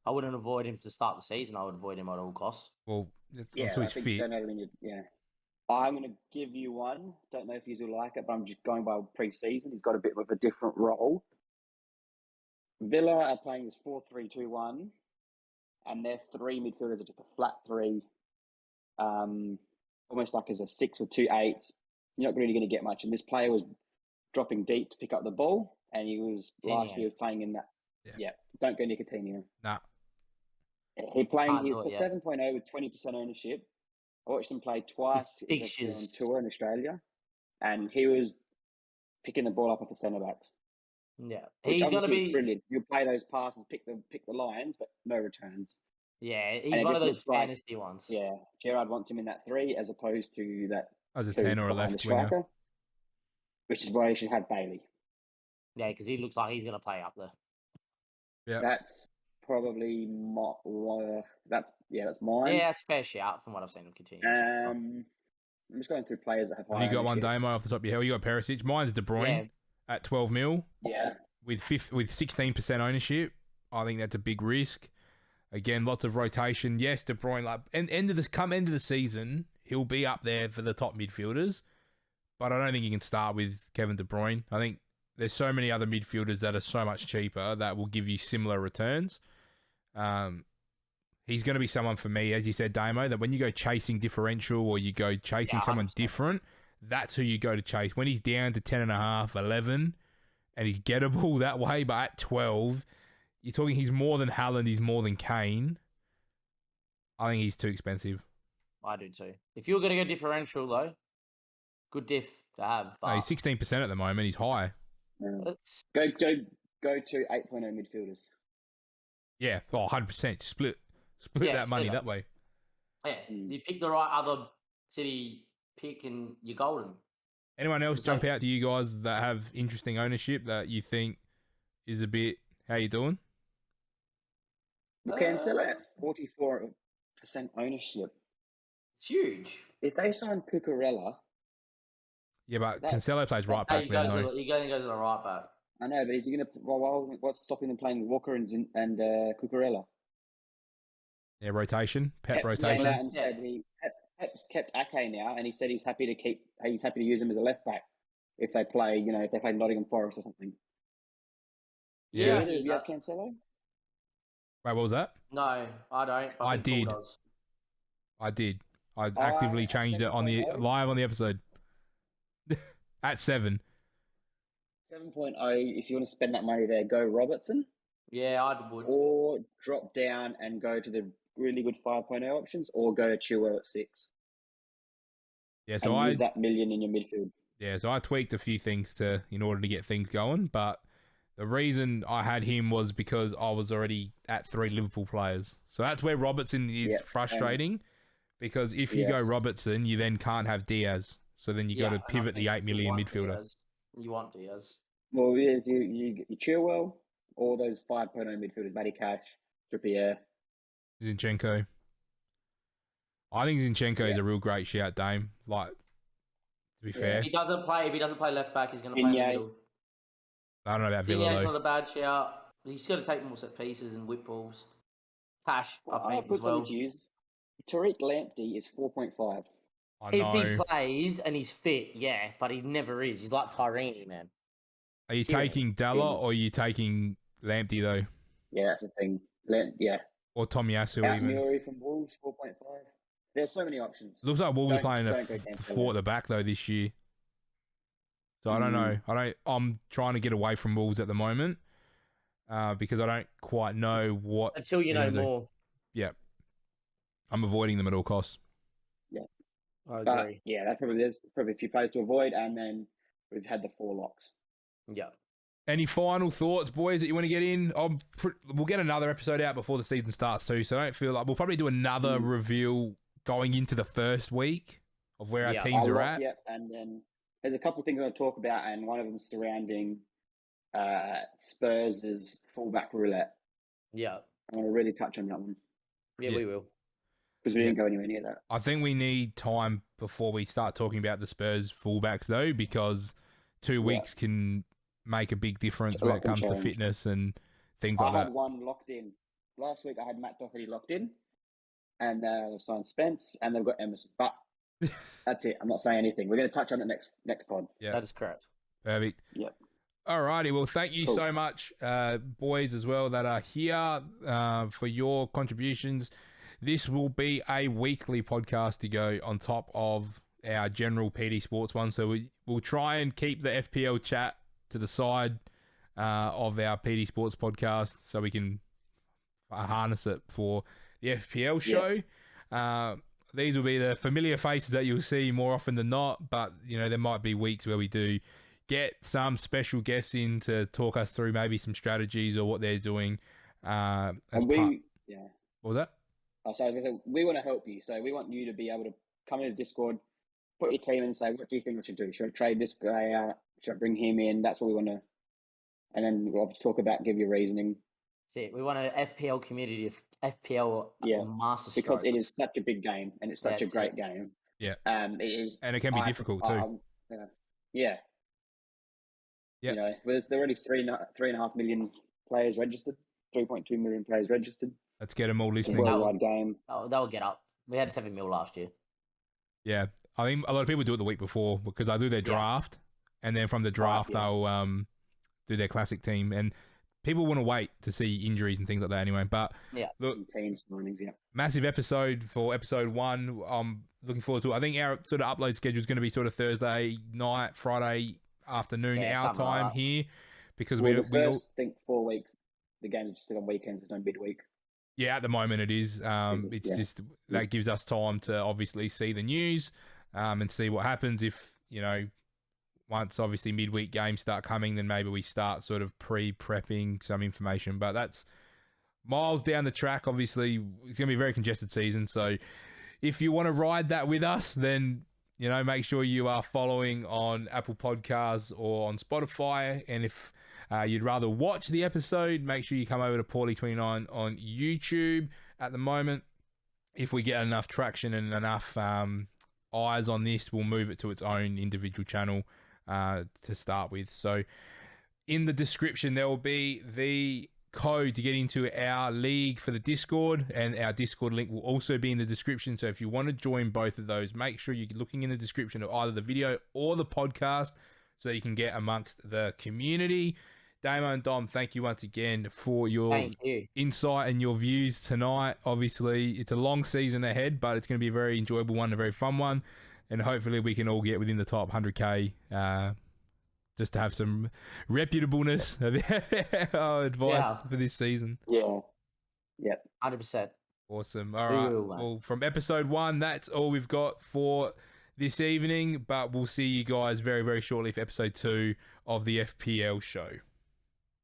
I wouldn't avoid him to start the season. I would avoid him at all costs. Well, Yeah, until I he's think fit. don't know when you. Yeah. I'm going to give you one. Don't know if you will like it, but I'm just going by pre-season. He's got a bit of a different role. Villa are playing this 4-3-2-1, and their 3 midfielders are just a flat 3, almost like as a 6 with 2 8s. You're not really going to get much. And this player was dropping deep to pick up the ball, and he was last year playing in that. Yeah, don't go Nicotino. Nah. He was for 7.0 with 20% ownership. I watched him play twice on tour in Australia, and he was picking the ball up at the centre backs. Yeah, Which he's going to be brilliant. You play those passes, pick the lines, but no returns. Yeah, he's one of those fantasy ones. Yeah, Gerrard wants him in that 3 as opposed to that as a 10 or a left winger, which is why you should have Bailey. Yeah, because he looks like he's going to play up there. Yeah, that's probably that's mine. Yeah, it's fair shout from what I've seen him continue. I'm just going through players that have high. Have you got one, Damo, off the top of your head? You got Perisic. Mine's De Bruyne at 12 mil. Yeah, with 16% ownership. I think that's a big risk. Again, lots of rotation. Yes, De Bruyne. End of the season, he'll be up there for the top midfielders. But I don't think you can start with Kevin De Bruyne. I think there's so many other midfielders that are so much cheaper that will give you similar returns. He's going to be someone for me, as you said, Damo, that when you go chasing differential or you go chasing someone different, that's who you go to chase. When he's down to 10.5, 11, and he's gettable that way, but at 12, you're talking he's more than Haaland, he's more than Kane. I think he's too expensive. I do too. If you're going to go differential, though, good diff to have. But No, he's 16% at the moment. He's high. Let's go to 8.0 midfielders. Yeah, 100%. Split that money that way. Yeah, you pick the right other city pick and you're golden. Anyone else jump out to you guys that have interesting ownership that you think is a bit, how you doing? Cancelo at 44% ownership. It's huge. If they sign Cucurella... Yeah, but Cancelo plays right back then, though. He goes to the right back. I know, but is he going to... Well, what's stopping them playing Walker and Cucurella? Yeah, rotation. Pep rotation. And said Pep's kept Ake now, and he said he's happy to use him as a left back if they play, if they play Nottingham Forest or something. Yeah. You have Cancelo? Wait, what was that? No, I don't. I did. I did. I actively changed it on the live on the episode. At 7. 7.0, if you want to spend that money there, go Robertson. Yeah, I would. Or drop down and go to the really good 5.0 options, or go Chilwell at 6. Yeah, so use that million in your midfield. Yeah, so I tweaked a few things in order to get things going, but the reason I had him was because I was already at 3 Liverpool players. So that's where Robertson is Yeah, frustrating, because if you go yes. Robertson, you then can't have Diaz. So then you got to and I pivot the think 8 you million want midfielder. Diaz. You want Diaz. Well, yes, you Chilwell, all those 5.0 midfielders, Matty Cash, Trippier. Zinchenko. I think Zinchenko is Yeah. a real great shout, Dame. Like, to be Yeah. fair, If he doesn't play left back, he's going to play in the Digne. middle. I don't know about Villa Digne's though. not a bad shout. He's going to take more set pieces and whip balls. Cash, Well, I I'll think, put as well. something to use. Tariq Lamptey is 4.5. I If he know. plays and he's fit, yeah, but he never is. He's like Tyrini, man. Are you Tyranny. taking Dalla or are you taking Lamptey though? Yeah, that's the thing. Yeah. Or Tomiyasu Out even? Muri from Wolves, 4.5. There's so many options. Looks like Wolves are playing don't go down 4 at the back though this year. So I don't know. I'm trying to get away from Wolves at the moment because I don't quite know what. Until you know more. Yeah, I'm avoiding them at all costs. Yeah, I but agree. yeah, there's probably a few players to avoid, and then we've had the 4 locks. Yeah. Any final thoughts, boys, that you want to get in? We'll get another episode out before the season starts too, so I don't feel like we'll probably do another reveal going into the first week of where our teams are at. Yep, and then there's a couple of things I want to talk about, and one of them surrounding Spurs' fullback roulette. Yeah. I want to really touch on that one. Yeah, we will. Because we didn't go anywhere near that. I think we need time before we start talking about the Spurs fullbacks, though, because 2 weeks can make a big difference when it comes to fitness and things like that. I had one locked in. Last week I had Matt Doherty locked in, and they've signed Spence, and they've got Emerson. But that's it. I'm not saying anything. We're going to touch on it next pod. Yeah, that is correct. Perfect. Yep. Alrighty, well, thank you so much, boys, as well, that are here for your contributions. This will be a weekly podcast to go on top of our general PD Sports one. So we'll try and keep the FPL chat to the side of our PD Sports podcast so we can harness it for the FPL show. Yeah. These will be the familiar faces that you'll see more often than not, but there might be weeks where we do get some special guests in to talk us through maybe some strategies or what they're doing. What was that? Oh, so we want to help you. So we want you to be able to come into Discord, put your team in and say, what do you think we should do? Should I trade this guy out? Should I bring him in? That's what we want to. And then we'll talk about, give you reasoning. That's it. We want an FPL community of FPL master strokes. Because it is such a big game and it's such a great game. Yeah. It is. And it can be difficult too. Yeah. There's already 3.5 million players registered, 3.2 million players registered. Let's get them all listening. Worldwide game. Oh, they'll get up. We had 7 mil last year. Yeah. I think a lot of people do it the week before because they do their draft and then from the draft they'll do their classic team. And people want to wait to see injuries and things like that anyway. But look, team signings, massive episode for episode 1. I'm looking forward to it. I think our sort of upload schedule is going to be sort of Thursday night, Friday afternoon, our time here. Because we first, think 4 weeks, the games are still on weekends, there's no midweek. Yeah, at the moment it is. It's just that gives us time to obviously see the news and see what happens. If, once obviously midweek games start coming, then maybe we start sort of pre-prepping some information. But that's miles down the track. Obviously, it's going to be a very congested season. So if you want to ride that with us, then, make sure you are following on Apple Podcasts or on Spotify. And if you'd rather watch the episode, make sure you come over to Paulie29 on YouTube. At the moment, if we get enough traction and enough eyes on this, we'll move it to its own individual channel to start with. So in the description, there will be the code to get into our league for the Discord, and our Discord link will also be in the description. So if you want to join both of those, make sure you're looking in the description of either the video or the podcast so you can get amongst the community. Damo and Dom, thank you once again for your insight and your views tonight. Obviously, it's a long season ahead, but it's going to be a very enjoyable one, a very fun one. And hopefully we can all get within the top 100K just to have some reputableness of our advice for this season. Yeah. Yep. 100%. Awesome. All right. Well, from episode 1, that's all we've got for this evening, but we'll see you guys very, very shortly for episode 2 of the FPL show.